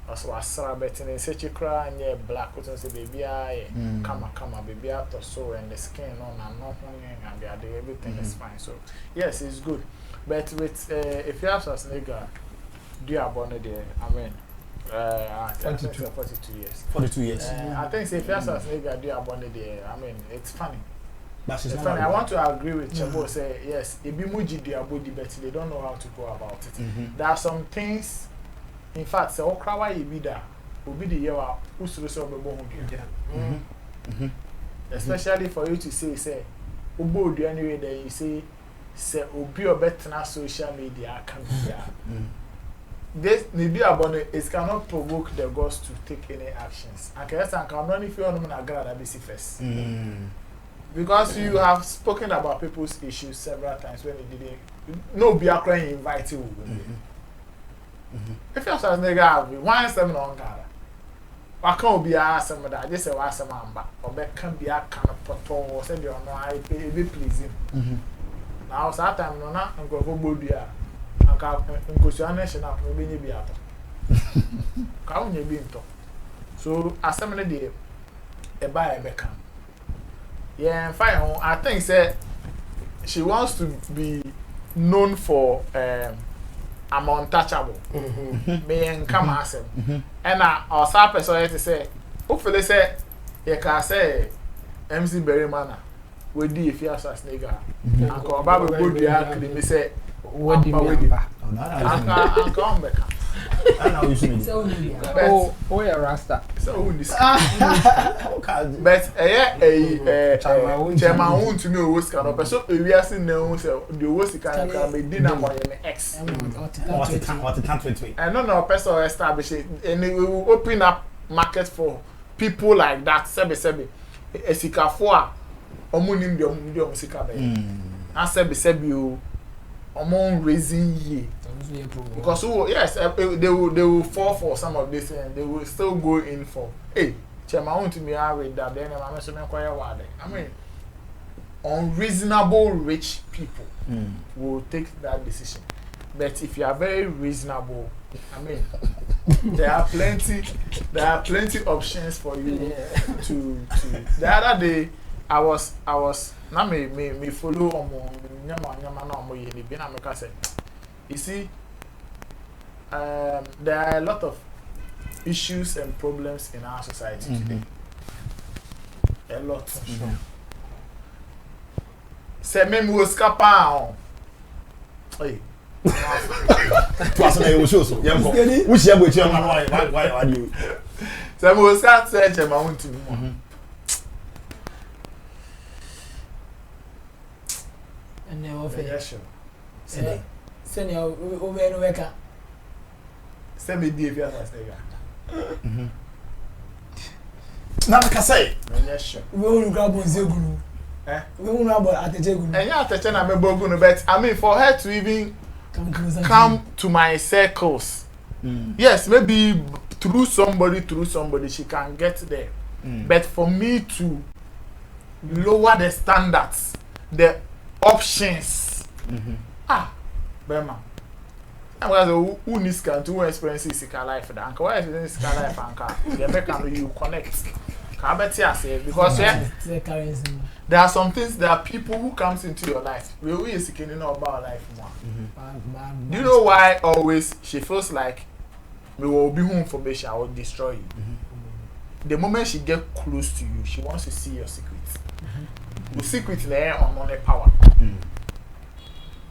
as was celebrating in such a cry and yeah, black cotton say baby, come, baby, out or so, and the skin on and not and everything is fine. So, yes, it's good. But with if you have Schwarzenegger, do you have one there? I mean, I think 42 years. 42 years. I think if you have Schwarzenegger, do you have one there? I mean, it's funny. But It's funny. I want to agree with Chabo. Say yes, it be muji their body, but they don't know how to go about it. There are some things. In fact, say okrawa ibida, obi the year usuru so obebo hu especially for you to say obo do anyway then you say obi obetna social media can be this maybe about it cannot provoke the gods to take any actions. I guess I can only feel on na grada be first. Because you have spoken about people's issues several times when you didn't no be crying invite you. If you're a nigga, have one seminar on Gala. I can't be a seminar, I just say, what's a man, or there can be a kind of portal or send you on I be pleasing. Now, that time, no, not and go Bodia. I can't go to a nation up, maybe be out. Come you being talk. So, a seminar day, a buy a beckham. Yeah, and fine. I think, say, she wants to be known for, I'm untouchable. Me and come asem. And our star person to say, hopefully say, you can say, Mzbel manner. We do if you are Schwarzenegger. Uncle Baba would be actually me say, what do you Uncle Becca. Oh, yeah, Rasta. So this. But chairman want to know what's kind of person. We are seeing now the worst kind of be dinner by an ex. What it can't wait. And no person establish it, and we will open up market for people like that. Sebi. Esika for omunim de omusika be. And sebi you among raising ye. Because yes, they will fall for some of this and they will still go in for chairman want to be with that then I'm mentioning quite a while. I mean unreasonable rich people will take that decision. But if you are very reasonable, I mean there are plenty options for you to the other day I was now me follow nyama na mo ye ni bi na make say you see there are a lot of issues and problems in our society today. A lot. Say me was capable. Hey. Twas na you show so. Which year boy why do you? Say me was start search my own to me. And never fail. Say send your over worker. Send me the Afia Schwarzenegger. Now like I say, we will grab on Zegunu. We will grab at the Zegunu. And you have to tell me Bogunu, but I mean for her to even come to my circles. Yes, maybe through somebody she can get there. But for me to lower the standards, the options. Bema. Who needs to experience Sika life? And why is Sika life? And the American you connect. Because there are some things, there are people who comes into your life. We always know about life more. Do you know why always she feels like we will be home information I will destroy you? The moment she get close to you, she wants to see your secrets. The secret there on money power.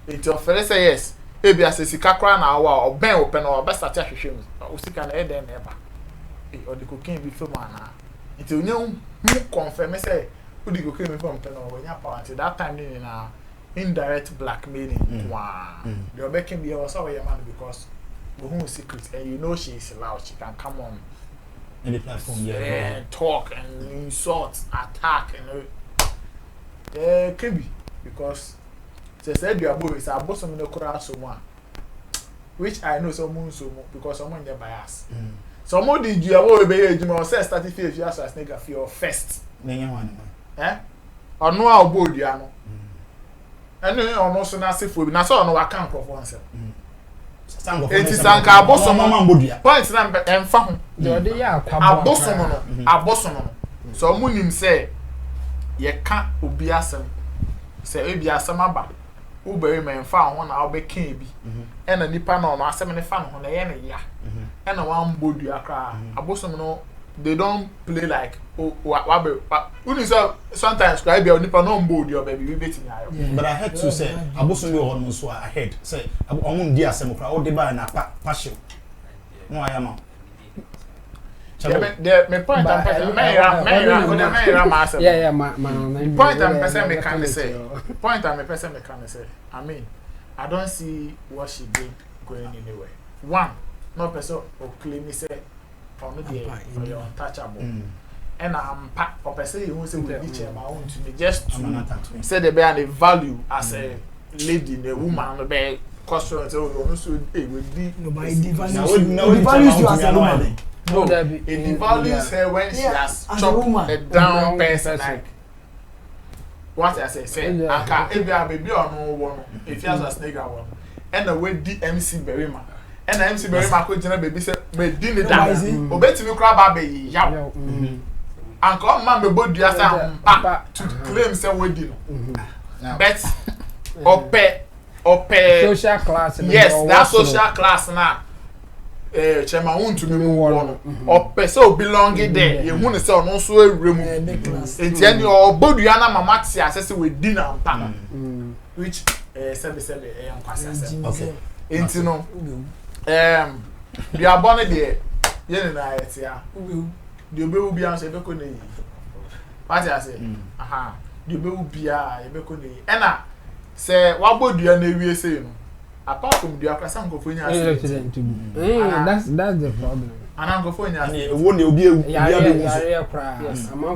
It's your fellow say yes. Maybe as a sikakra na wa or ben open or best at hwehwem o sika na e den na eba or the cocaine be from na until you confirm say who the cocaine from pen or when you power until that time na indirect blackmailing the obe can be also your man because we who secret and you know she is loud, she can come on in the platform and talk and insult, attack and can be because they said you are boys are bosom in the crowd so one. which I know someone so because someone get bias. Someone did you avoid be or say starting fear if you as nigga fear first. Eh? Or no our board you know. And no no so na say for na so no waka nkrofo ansem. Enti sanka abosom point na emfa ho. Jode ya akwa abosom no. So munim say ye ka obi asem. Say obi asem aba. Wo be me emfa ho na obeka bi. E na nipa na no asem ne fa no na ye ne ya. E na wan bodu akra. Abosom no they don't play like sometimes cry be nipa no bodu your baby we betin ayo. But I had to say abosom be on so I had say omun di asem kra o de ba na passion. No I am. Me point am person me point am person me can say point am person me can say I mean I don't see what she did going anywhere. One no person or claim me say on the for your untouchable and I'm pack or person you say we be my own to me just to say the bear the value as a lady the woman be question say oh so we be nobody values you as a woman. No, it devalues her when she has chopped a down person like what I say anka ebia baby ono wo if you as a snake one and the way MC Berima and MC Berima ko gina baby say me di ni da obetimi kra ba be yaw anka man be bodua sa to claim say we di no but ope social class yes that social class now chema won't me one or person belonging there you want to say no so ewrem enti any or bodua na mama ti asese we din am pa which sebe am kwasa okay enti no we are born there ye na etia the obewu bia so ebeko na yi what I say aha the obewu bia ebeko na yi ena say wa bodua na ewie say no apart from the akwasa nkofanya accident that's the problem ana nkofanya wo ne obi ewu ya kra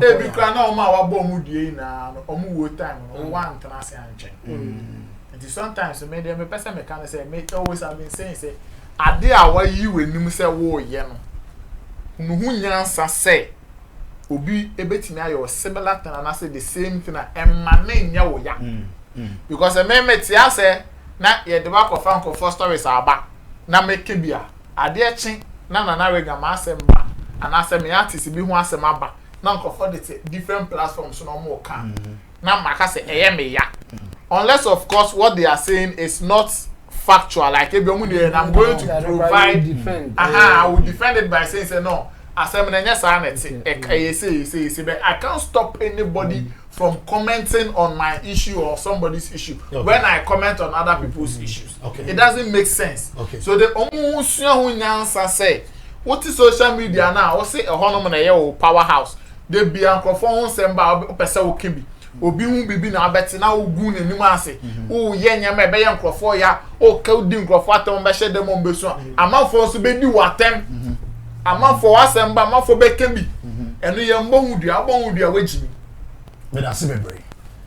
e bi kra na o ma wa bo mu die na o mu wo time no one can say anche and sometimes me dey me person me can say me always have been saying say ade a wa yi wenim say wo ye no no hu nyansa say obi ebetimi ayo similar thing and say the same thing na emane nya wo ya because me ti say na ye de ba ko fan ko for stories aba na make bia ade echi na rega ma asem ba ana asem ya artist bi hu asem aba na nko for the different platforms no mo kan na maka say eye me ya unless of course what they are saying is not factual like ebi omu dey and I'm going to provide I will defend it by saying say no asem na nya sa na ti say but I can't stop anybody from commenting on my issue or somebody's issue when I comment on other people's issues. Okay. It doesn't make sense. Okay. So the nyansa say what is social media now? Or say a honom na ye powerhouse. They be ankrofon semba opese wo kebi. Obi hu bibi na abeti na ogu na nim ase. O ye nyama e be ye ankrofo ya o ka odi ankrofo atem be hye dem ombesu. Amafo so be di watem. Amafo asemba amafo be kebi. Eno ye mbonwudua wagimi.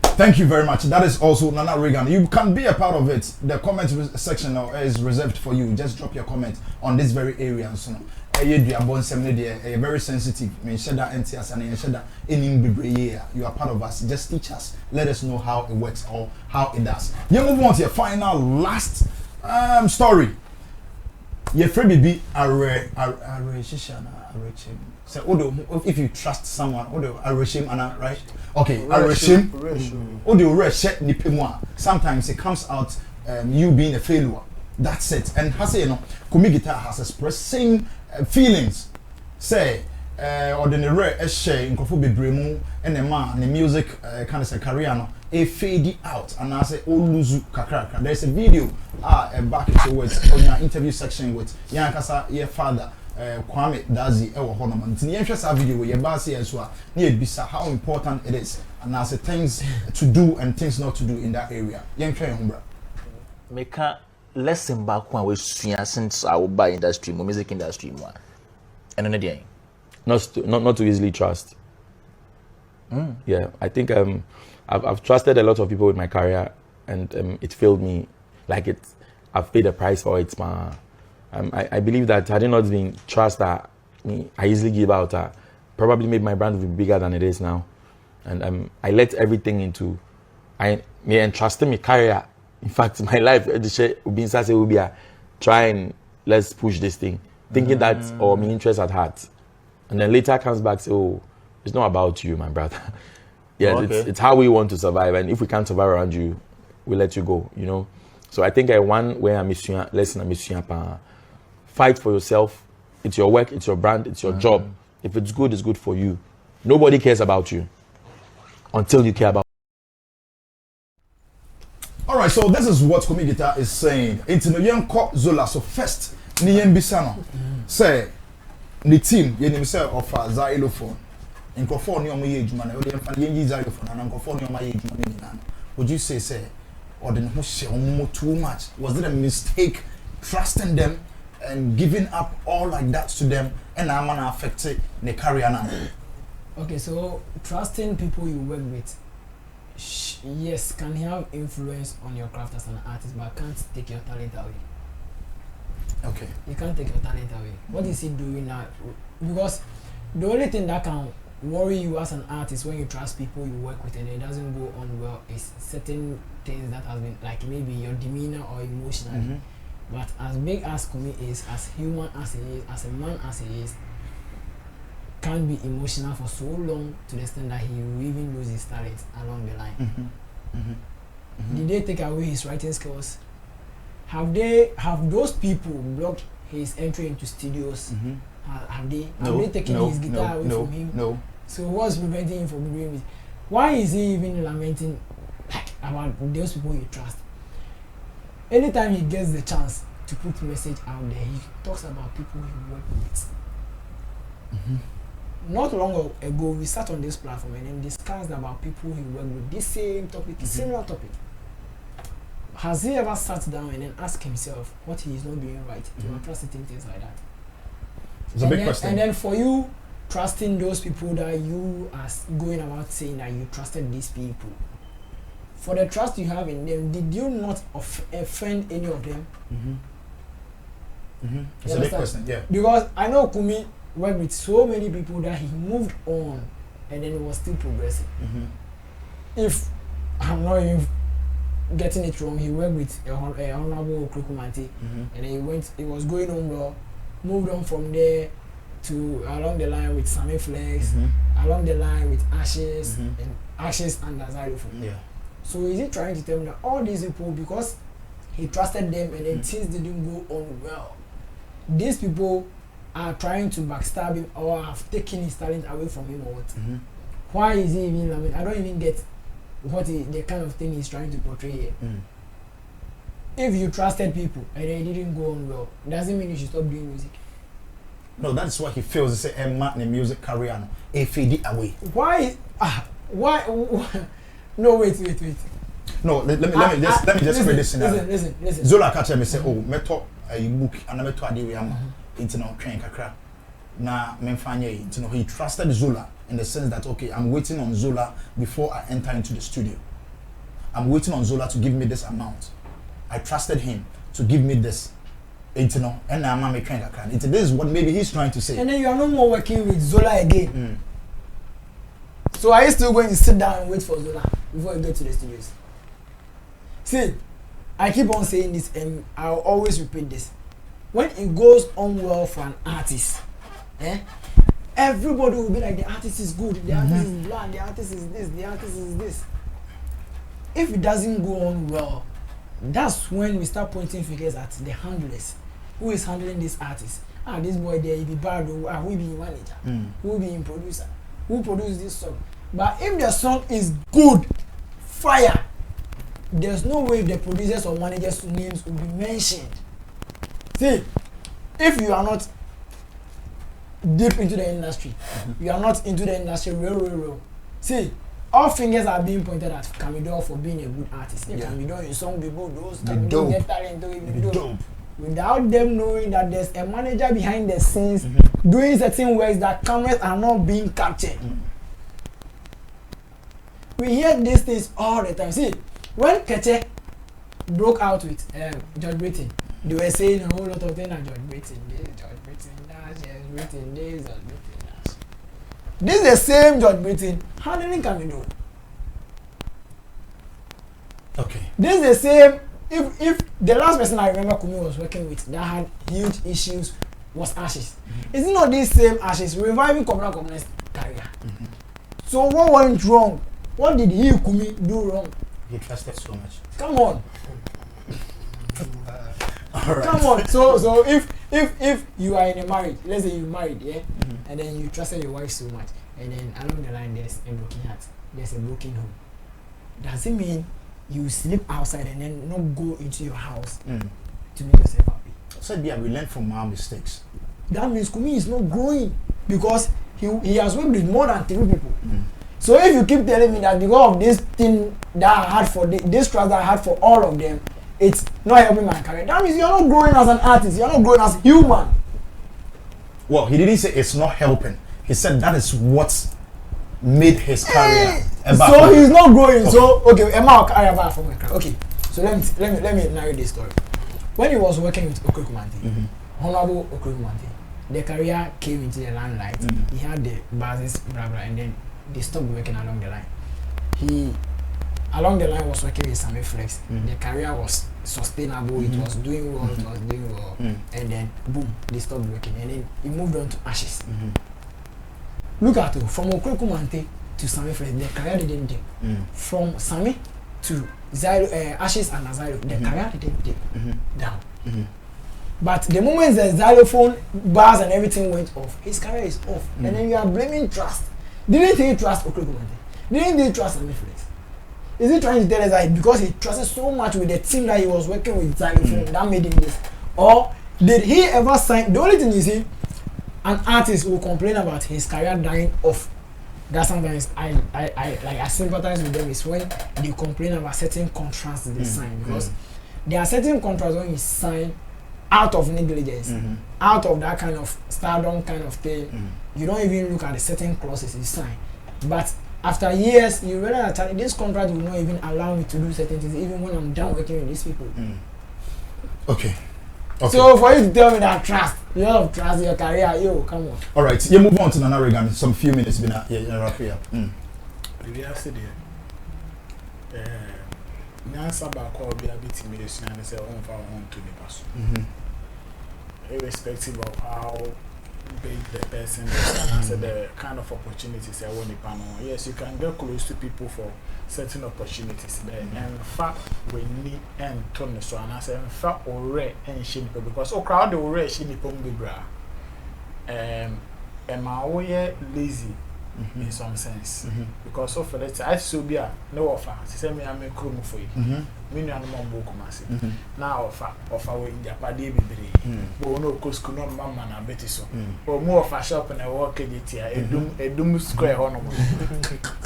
Thank you very much. That is also Nana Regan. You can be a part of it. The comment section is reserved for you. Just drop your comment on this very area. So, very sensitive. You are part of us. Just teach us. Let us know how it works or how it does. You move on to your final last story. Your friend baby so if you trust someone, right? Okay, sometimes it comes out you being a failure. That's it. And Kumi Guitar has expressed same feelings. Say ordinary share in Kofu Bremu and the man the music kind of say career no a fade out and I say lose kakraka. There's a video back towards on your interview section with Yankasa your father Kwame Dazi ewo hono man tin yenhwe sa video we ba se enso a na ebisa how important it is and as things to do and things not to do in that area yenhwe hombra meka lesson back when we sua since I will buy industry music industry mo and no dey not to easily trust. Yeah, I think I've trusted a lot of people with my career and it failed me like I've paid the price for it, man. I believe that had it not been trust that I easily give out, probably made my brand be bigger than it is now. And I let everything into, I entrusted me career. In fact, my life, will be try and let's push this thing, thinking that or my interest at heart. And then later comes back, say, oh, it's not about you, my brother. Yeah, okay. It's how we want to survive. And if we can't survive around you, we let you go, you know. So I think one way I'm fight for yourself. It's your work, it's your brand, it's your job. If it's good for you. Nobody cares about you until you care about. All right, so this is what Kumi Guitar is saying. It's no young cop Zola. So first, ni yembisano say the team yenim say of xylophone. Nkofo ni omo ye adwuma na odi emfa yenyi xylophone na nkofo ni omo ye adwuma ni na. Would you say or the no share too much? Was it a mistake trusting them and giving up all like that to them and I'm gonna affect the career now? Okay, so trusting people you work with, yes, can have influence on your craft as an artist, but can't take your talent away. Okay. You can't take your talent away. What is he doing now? Because the only thing that can worry you as an artist when you trust people you work with and it doesn't go on well is certain things that has been like maybe your demeanor or emotionally. But as big as Kumi is, as human as he is, as a man as he is, can't be emotional for so long to the extent that he will even lose his talent along the line. Did they take away his writing skills? Have those people blocked his entry into studios? Have they taken his guitar away from him? No. So what's preventing him from doing it? Why is he even lamenting about those people you trust? Anytime he gets the chance to put message out there, he talks about people he work with. Not long ago, we sat on this platform and then discussed about people he work with, this same topic, similar topic. Has he ever sat down and then asked himself what he is not doing right to trust certain things like that? It's a big question. And then for you, trusting those people that you are going about saying that you trusted these people, for the trust you have in them, did you not offend any of them? It's a big question, yeah. Because I know Kumi worked with so many people that he moved on and then he was still progressing. If I'm not even getting it wrong, he worked with a honorable Krokumanti and then he was going on well, moved on from there to along the line with Sammy Flex, along the line with Ashes and Ashes and Xylophone. Yeah. So is he trying to tell me that all these people, because he trusted them and then things didn't go on well, these people are trying to backstab him or have taken his talent away from him or what? Why is he even, I don't even get what the kind of thing he's trying to portray here. If you trusted people and it didn't go on well, doesn't mean you should stop doing music. No, that's what he feels. He say, "Man, the music career, no, fade it away." Why? No, wait. No, let me just create this scenario. Listen. Zola catch me say, "Oh, meto a book and meto adi we am into no train kakra." Na memfanye into no. He trusted Zola in the sense that okay, I'm waiting on Zola before I enter into the studio. I'm waiting on Zola to give me this amount. I trusted him to give me this. And now this is what maybe he's trying to say. And then you are no more working with Zola again. So are you still going to sit down and wait for Zola before you get to the studios? See, I keep on saying this and I'll always repeat this. When it goes on well for an artist, everybody will be like, the artist is good, the artist is bland, the artist is this, the artist is this. If it doesn't go on well, that's when we start pointing fingers at the handlers. Who is handling this artist? This boy there, he be bad, who be manager, who be producer, who produced this song. But if the song is good, fire, there's no way the producers or managers' names will be mentioned. See, if you are not deep into the industry, you are not into the industry real. See, all fingers are being pointed at Camidor for being a good artist. Camidor, your song be good, those Camidor get talent to be dope. Without them knowing that there's a manager behind the scenes doing certain works that cameras are not being captured. We hear these things all the time. See, when Keche broke out with George Britain. They were saying a whole lot of things at George Britain. George Britain, that's George Britain, this, George Britain, that's. This is the same George Britain. How did it come in? Okay. This is the same. If the last person I remember Kumi was working with that had huge issues was Ashes. Is it not this same Ashes reviving communist career? So what went wrong? What did he Kumi do wrong? He trusted so much. Come on. All right. Come on. So if you are in a marriage, let's say you married, yeah, and then you trusted your wife so much, and then along the line there's a broken heart, there's a broken home. Does it mean you sleep outside and then not go into your house to make yourself happy? So yeah, we learn from our mistakes. That means Kumi is not growing because he has worked with more than 3 people. So if you keep telling me that because of this thing that I had for this trust that I had for all of them, it's not helping my career, that means you're not growing as an artist, you're not growing as a human. Well, he didn't say it's not helping. He said that is what made his career. So he's not growing. Okay. So okay, Emma career back from my career. Okay, so let me narrate this story. When he was working with Okrekumante, Honorable Okrekumante, the career came into the limelight. He had the basis, blah blah, and then they stopped working along the line. He along the line was working with Sammy Flex. The career was sustainable. It was doing well. It was doing well, and then boom, they stopped working, and then he moved on to Ashes. Look at it, from Okrekumante to Sammy Flex, the career didn't dip. From Sammy to Ashes and Azairo, the career didn't dip down. But the moment the xylophone bars and everything went off, his career is off. And then you are blaming trust. Didn't he trust Okrekumante? Didn't he trust Sammy Flex? Is he trying to tell us that because he trusted so much with the team that he was working with xylophone that made him this? Or did he ever sign? The only thing you see, an artist will complain about his career dying off. That sometimes I sympathize with them is when they complain about certain contracts they sign, because there are certain contracts when you sign out of negligence, out of that kind of stardom kind of thing, you don't even look at the certain clauses you sign. But after years, you realize that this contract will not even allow me to do certain things, even when I'm done working with these people. Okay. So for you to tell me that trust, you have trust in your career, yo, come on. All right, you move on to Nana Reagan. Some few minutes been wrap here. Maybe I said it. Nansa Bako be a bit immediate and say on for on to the person. Irrespective of how big the person is, and said the kind of opportunities I want to panel. Yes, you can get close to people for certain opportunities there. And in fact, we need and turn so and I say in fact already and she because crowd already she nipom be bra. And my way lazy in some sense because so for that I so be a no offer. Say me I'm a crew for you. Me no animal book mass. Now offer we in Japan be but no cost no mama na beti so. Or more of a shop and a work a doom square on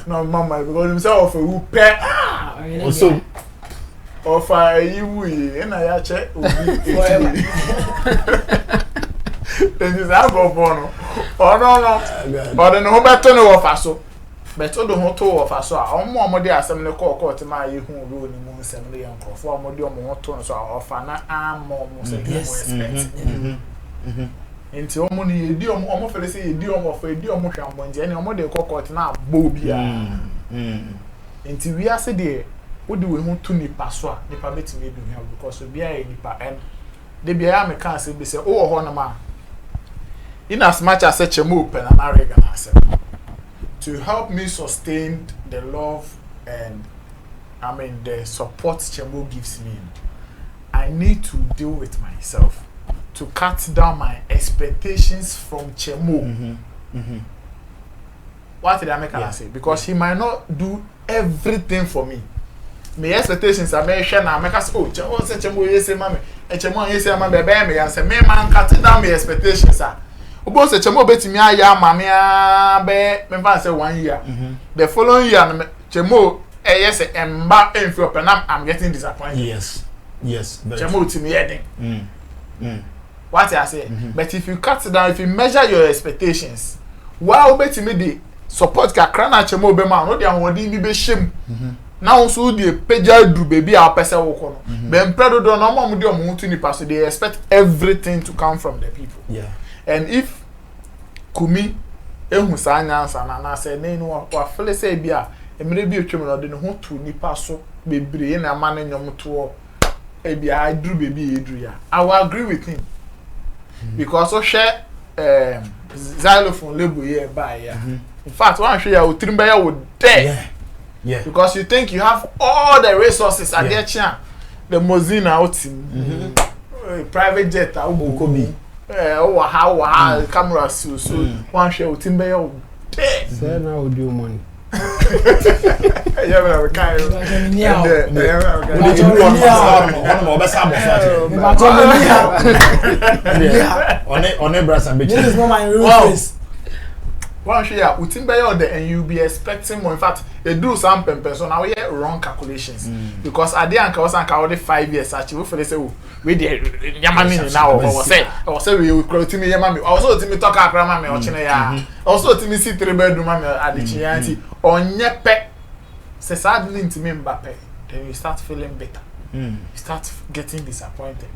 no mama because himself who pay also offer you and I check then is I go bono. Oh no. But then who better no offer so. But all the hoto offer so. More dey asem le call to my you who roll ni mo nsem le yanko. For mo dey mo hoto so offer na am mo say expect. Enti omo ni edi omo fele say edi omo for edi omo hwambo nje ni omo dey court na bo bia. Enti we ase dey wo dey we hu to nipa so a nipa betimi edu hia because bia e nipa en de bia me kan say be say o ho na ma in as much as such a move and an to help me sustain the love and I mean the support Chemo gives me, I need to deal with myself to cut down my expectations from Chemo. What did I make her say? Because he might not do everything for me. My expectations are very sure now. Make us Chemo say Chemo yes mama, and Chemo yes mama baby me and say me man cut down my expectations sir. Obo se Chemo betimi aya mame a be me fan say 1 year. The following year Chemo yes emba enfio penam I'm getting disappointed. Yes. Chemo timi heading. What I say? But if you cut down, if you measure your expectations, while betimi the support kakra na Chemo be man no dey awodi bi be shim. now so the peja do baby our person wo kono ben predo do no mom de omo to nipa so they expect everything to come from the people. Yeah. And if kumi ehu sa anyansa na say na no wa fele say bia emre bi otwem no de no ho to nipa so bebre na ma na nyom to e bia adru baby edru ya. I will agree with him. Because so share xylophone label here by here. In fact, one show you trimba ya would there. Yeah. Because you think you have all the resources at their chan. The Mozina out in private jet out Kobe. How camera so one show you trimba ya would there. Say now we do money. Yeah, we can. This is not my real face. One share Utimbe and you'll be expecting more. In fact, they do some so now we have wrong calculations. Because I didn't was 5 years actually for they say we did Yamami now or say we will grow to me Yamami. Also to me talk Akramami or China. Also to me see 3-bedroom at the Chianti or Nyepe says sadly to me Mbappe. Then you start feeling better. You start getting disappointed.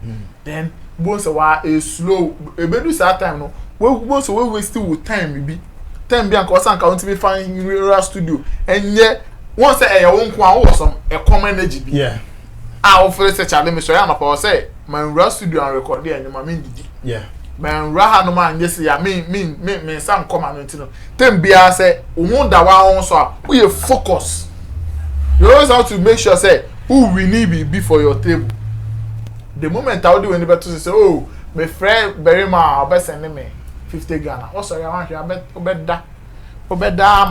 Then once a while is slow. A bedu sad time no. Once we wasting with time maybe. Time be anko san ka won ti be fan in studio enye won say e won ko an wo some e common energy bi yeah a feel say challenge me so ya na pa say man studio and record there nyama me ndidi yeah man ha no man yes ya me san come an ntino time bia say won da wa won so we focus. You always have to make sure say who we need be for your table. The moment I do anybody to say oh my friend very ma obesend me 50 Ghana. Also, I want you obeda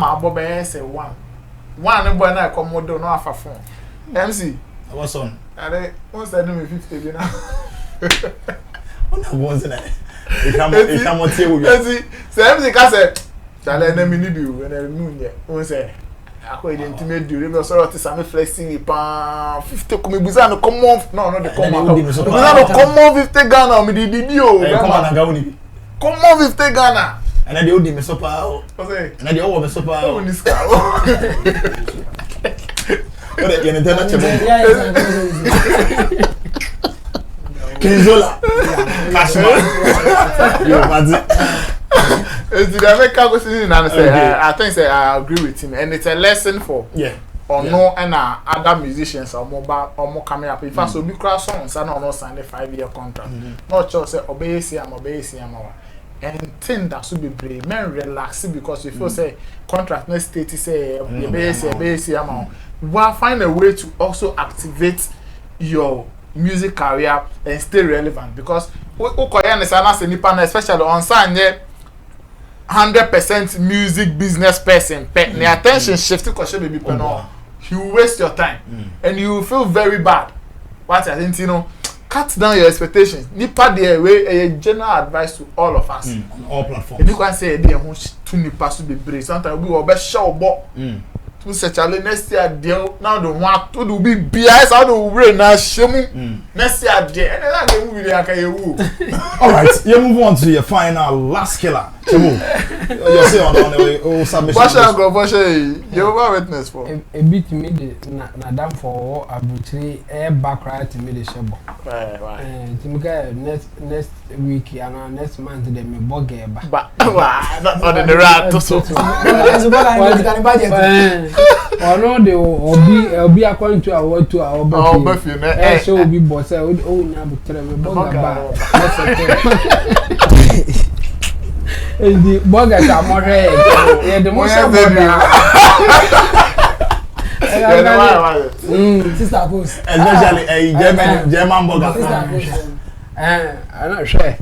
ma bobe say one boy na come do no afa phone. MC. What's on? And once I do me 50 Ghana. What was it? It come what you MC. Say MC ka say chale na mi ni bi o na nu nye. Won say akọ intimate do we so to Sammy flexing pa 50 come buza no come on no the come on. Buza no come on 50 Ghana mi di o. Come on nga woni bi. Come on 50 Ghana. And then they odi me so pa o. Okay. And then they owo me so pa o. Oni ska. Ore yen internet chebo. Kinzola. Kashma. Yo, Mazi. I think say I agree with him, and it's a lesson for no and other musicians or more coming up. If I so be cross songs, I don't sign a 5-year contract. Not just say obey CM, and think that should be brave. Men relax because if you say contract next state say obey CM, we'll find a way to also activate your music career and stay relevant because especially on Sunday 100% music business person the attention shifting because baby you waste your time and you feel very bad. What I think cut down your expectations. Nipa the way a general advice to all of us on all platforms. If you can say they want to nipa to be brave sometimes we will be show to say challenge next year deal now the want to do be BS how do we na shemu next year there and then they will be like all right, you move on to your final last killer. You say on the submission. You were witness for a bit me na dam for abutre e back right to me the shebo next week and next month they me boge ba not on the rat to so no they obi according to our buffet so obi boss na abutre me boge ba and the burgers are more red. Yeah, the most Sister Post. Especially a German burger. I'm not sure.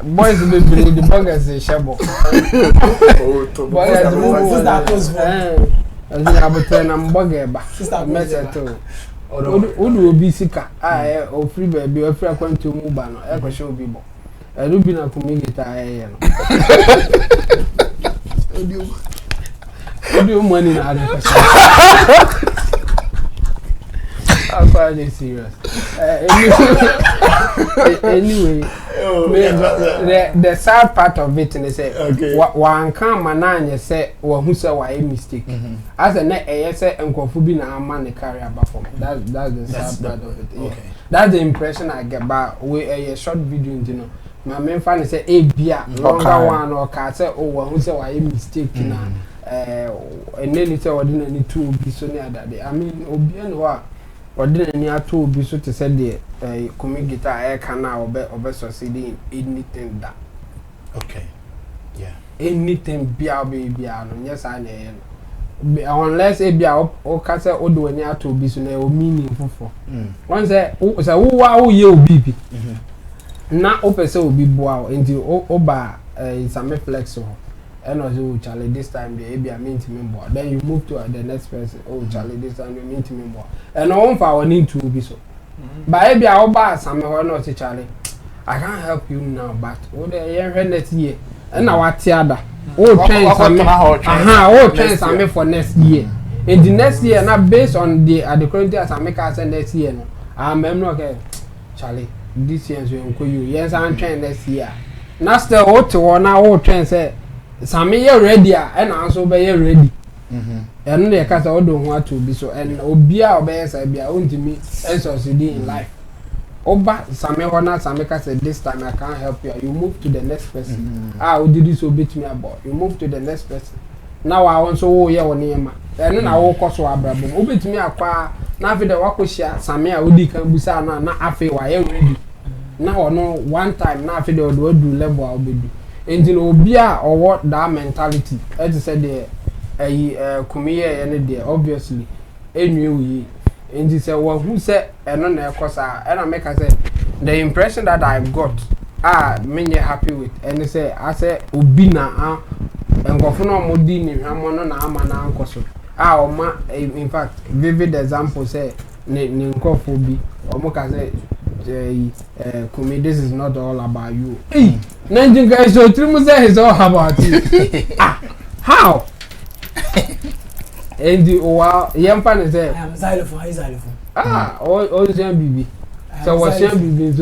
Boys will be the burgers is shabo. Sister Post. And then I'm turn and burger back. Sister Post. Who be sicker? I or free baby or free according to Mubano. I can show people. I don't be na community I money na That's serious. Anyway, the sad part of it is say one come and say or who say why mistake. As a net say and bi na man carry about for me. That's the sad part of it. Okay. That's the impression I get about a short video, you know. My main fan say a beer longer one or car say oh who say why mistake na and then it's ordinary two be so near that day. I mean obian wa ordinary two be so to say the comic guitar air can now be succeeding in anything that. Okay. Yeah. Anything be no yes I unless a beer or castle or do any to be so meaningful for. One say who you be na open say will be bow into oba some flexible. And also Charlie this time the ABI mean to me more. Then you move to the next person. Oh Charlie this time you mean to me more. And on for our need to be so. But ABI oba some not say Charlie. I can't help you now, but the year next year. And now what other? Oh train some for next year. In the next year now based on the current year some make us next year no. I'm okay. Charlie this year you yes I'm train next year. Now still what to now train say Sammy you ready and also be ready. And the case I don't want to be so and obia obey say bia untimi and succeed in life. Oba Sammy Hona Sammy say this time I can't help you. You move to the next person. Ah, we did this obey me about. You move to the next person. Now I want so here on him. And then I walk also abrabo. Obey me akwa na fi the wakoshia Sammy a odi kan busa na Afia why ready. Now no one time na fi the do level I will do. Until obia or what that mentality as I said there kumiye any there obviously anyway and say well who said and on the course and I make I say the impression that I got me happy with and say I say ubina and go for no modi ni hamono na ama na ankoso oma in fact vivid example say ni nkofo bi omo ka say Kumi, this is not all about you. Hey, 19 guys, so Trimu say it's all about you. How? And the young fan say, I am xylophone. All the same BB. So what's your BB?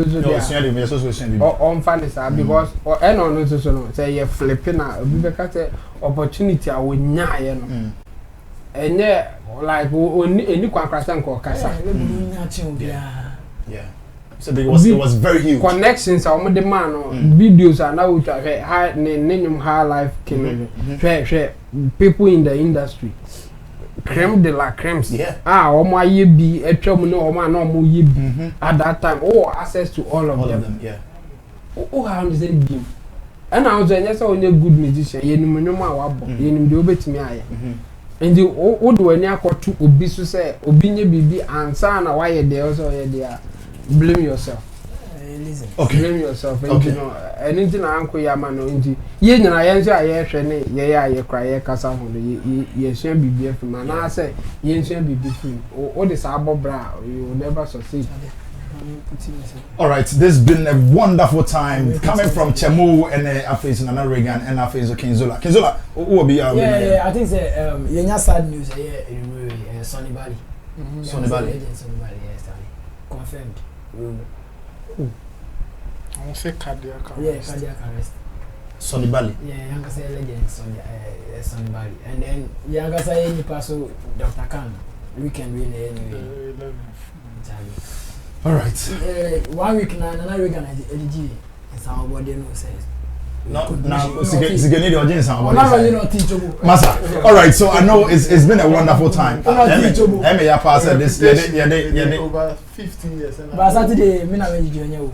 So on fan is because or any on so say you're flipping out. Because say opportunity I will nya you and yeah, like any kwakwasan ko kasa. Yeah. So it was very huge. Connections are the man videos are now high name high life people in the industry. Creme de la cremes. Yeah. My ye be a trouble no man no more ye be at that time. Oh, access to all of them. Yeah. Oh, how is it be? And I was just only a good musician. You know my wabo. You know the obey me I. And the old when you got to obisu say obinye bibi answer na why you there also there. Blame yourself. Listen. Okay. Blame yourself. And you know, anything I uncle Yamano into ye na yenso aye hwene ye cry kasa ho ye shan bibi from and I say ye shan bibi free. O this abo bra you will never succeed. All right, this has been a wonderful time coming from Chemu and Afia in another Reagan and Afia Kinzola. Kinzola, who will be our Yeah, I think it's sad news here in Sunny Valley. Sunny Valley, yes, confirmed. I won't say cardiac arrest. Yeah, cardiac arrest. Sunny Valley. Yeah, younger say legend Sunny Valley. And then younger say any person Dr. Khan weekend win anyway. All right. 1 week now, another week and LG. And some body no says. Now, Sigeni the audience. Masa. All right. So I know it's been a wonderful time. Emi ya pass this. Over 15 years. But Saturday, me na me join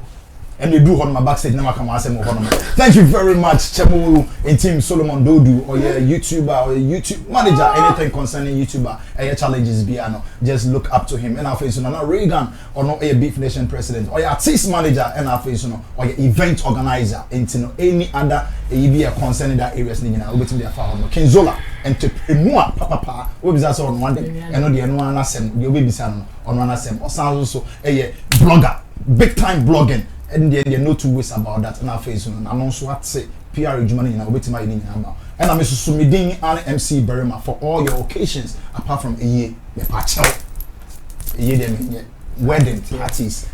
and they do on my backstage now come thank you very much Chemu and team Solomon Dodu or your YouTuber or your YouTube manager anything concerning YouTuber and challenges biano just look up to him and our face on Reagan or not a Beef Nation president or your artist manager and our face or your event organizer into any other be concerning that areas ni na obetim dia fa no Kinzola entrepreneur papa we be say on one day and no the no anasem the obe bisa no on anasem o sound so blogger big time blogging. And there no two ways about that in our face. And also what say PR Jumani na obetima yini nyama. And I'm Mr. Sumidin and MC Berima for all your occasions apart from a year me pacho. A year dem wedding parties,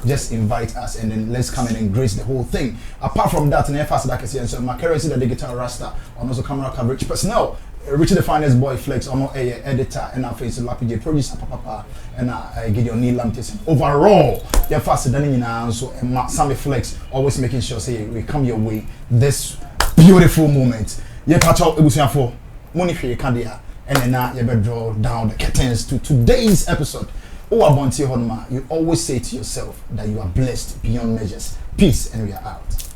just invite us and then let's come in and grace the whole thing. Apart from that, and fast like I say, so my currency the digital rasta and also camera coverage personnel. Richie the finest boy flex, I'm a editor and I face Lapid producer papa and I get your knee lamps. Overall, you're faster than you know, so Sammy Flex always making sure say we come your way this beautiful moment. You patch out for money for your candia and then now you better draw down the curtains to today's episode. You always say to yourself that you are blessed beyond measures. Peace and we are out.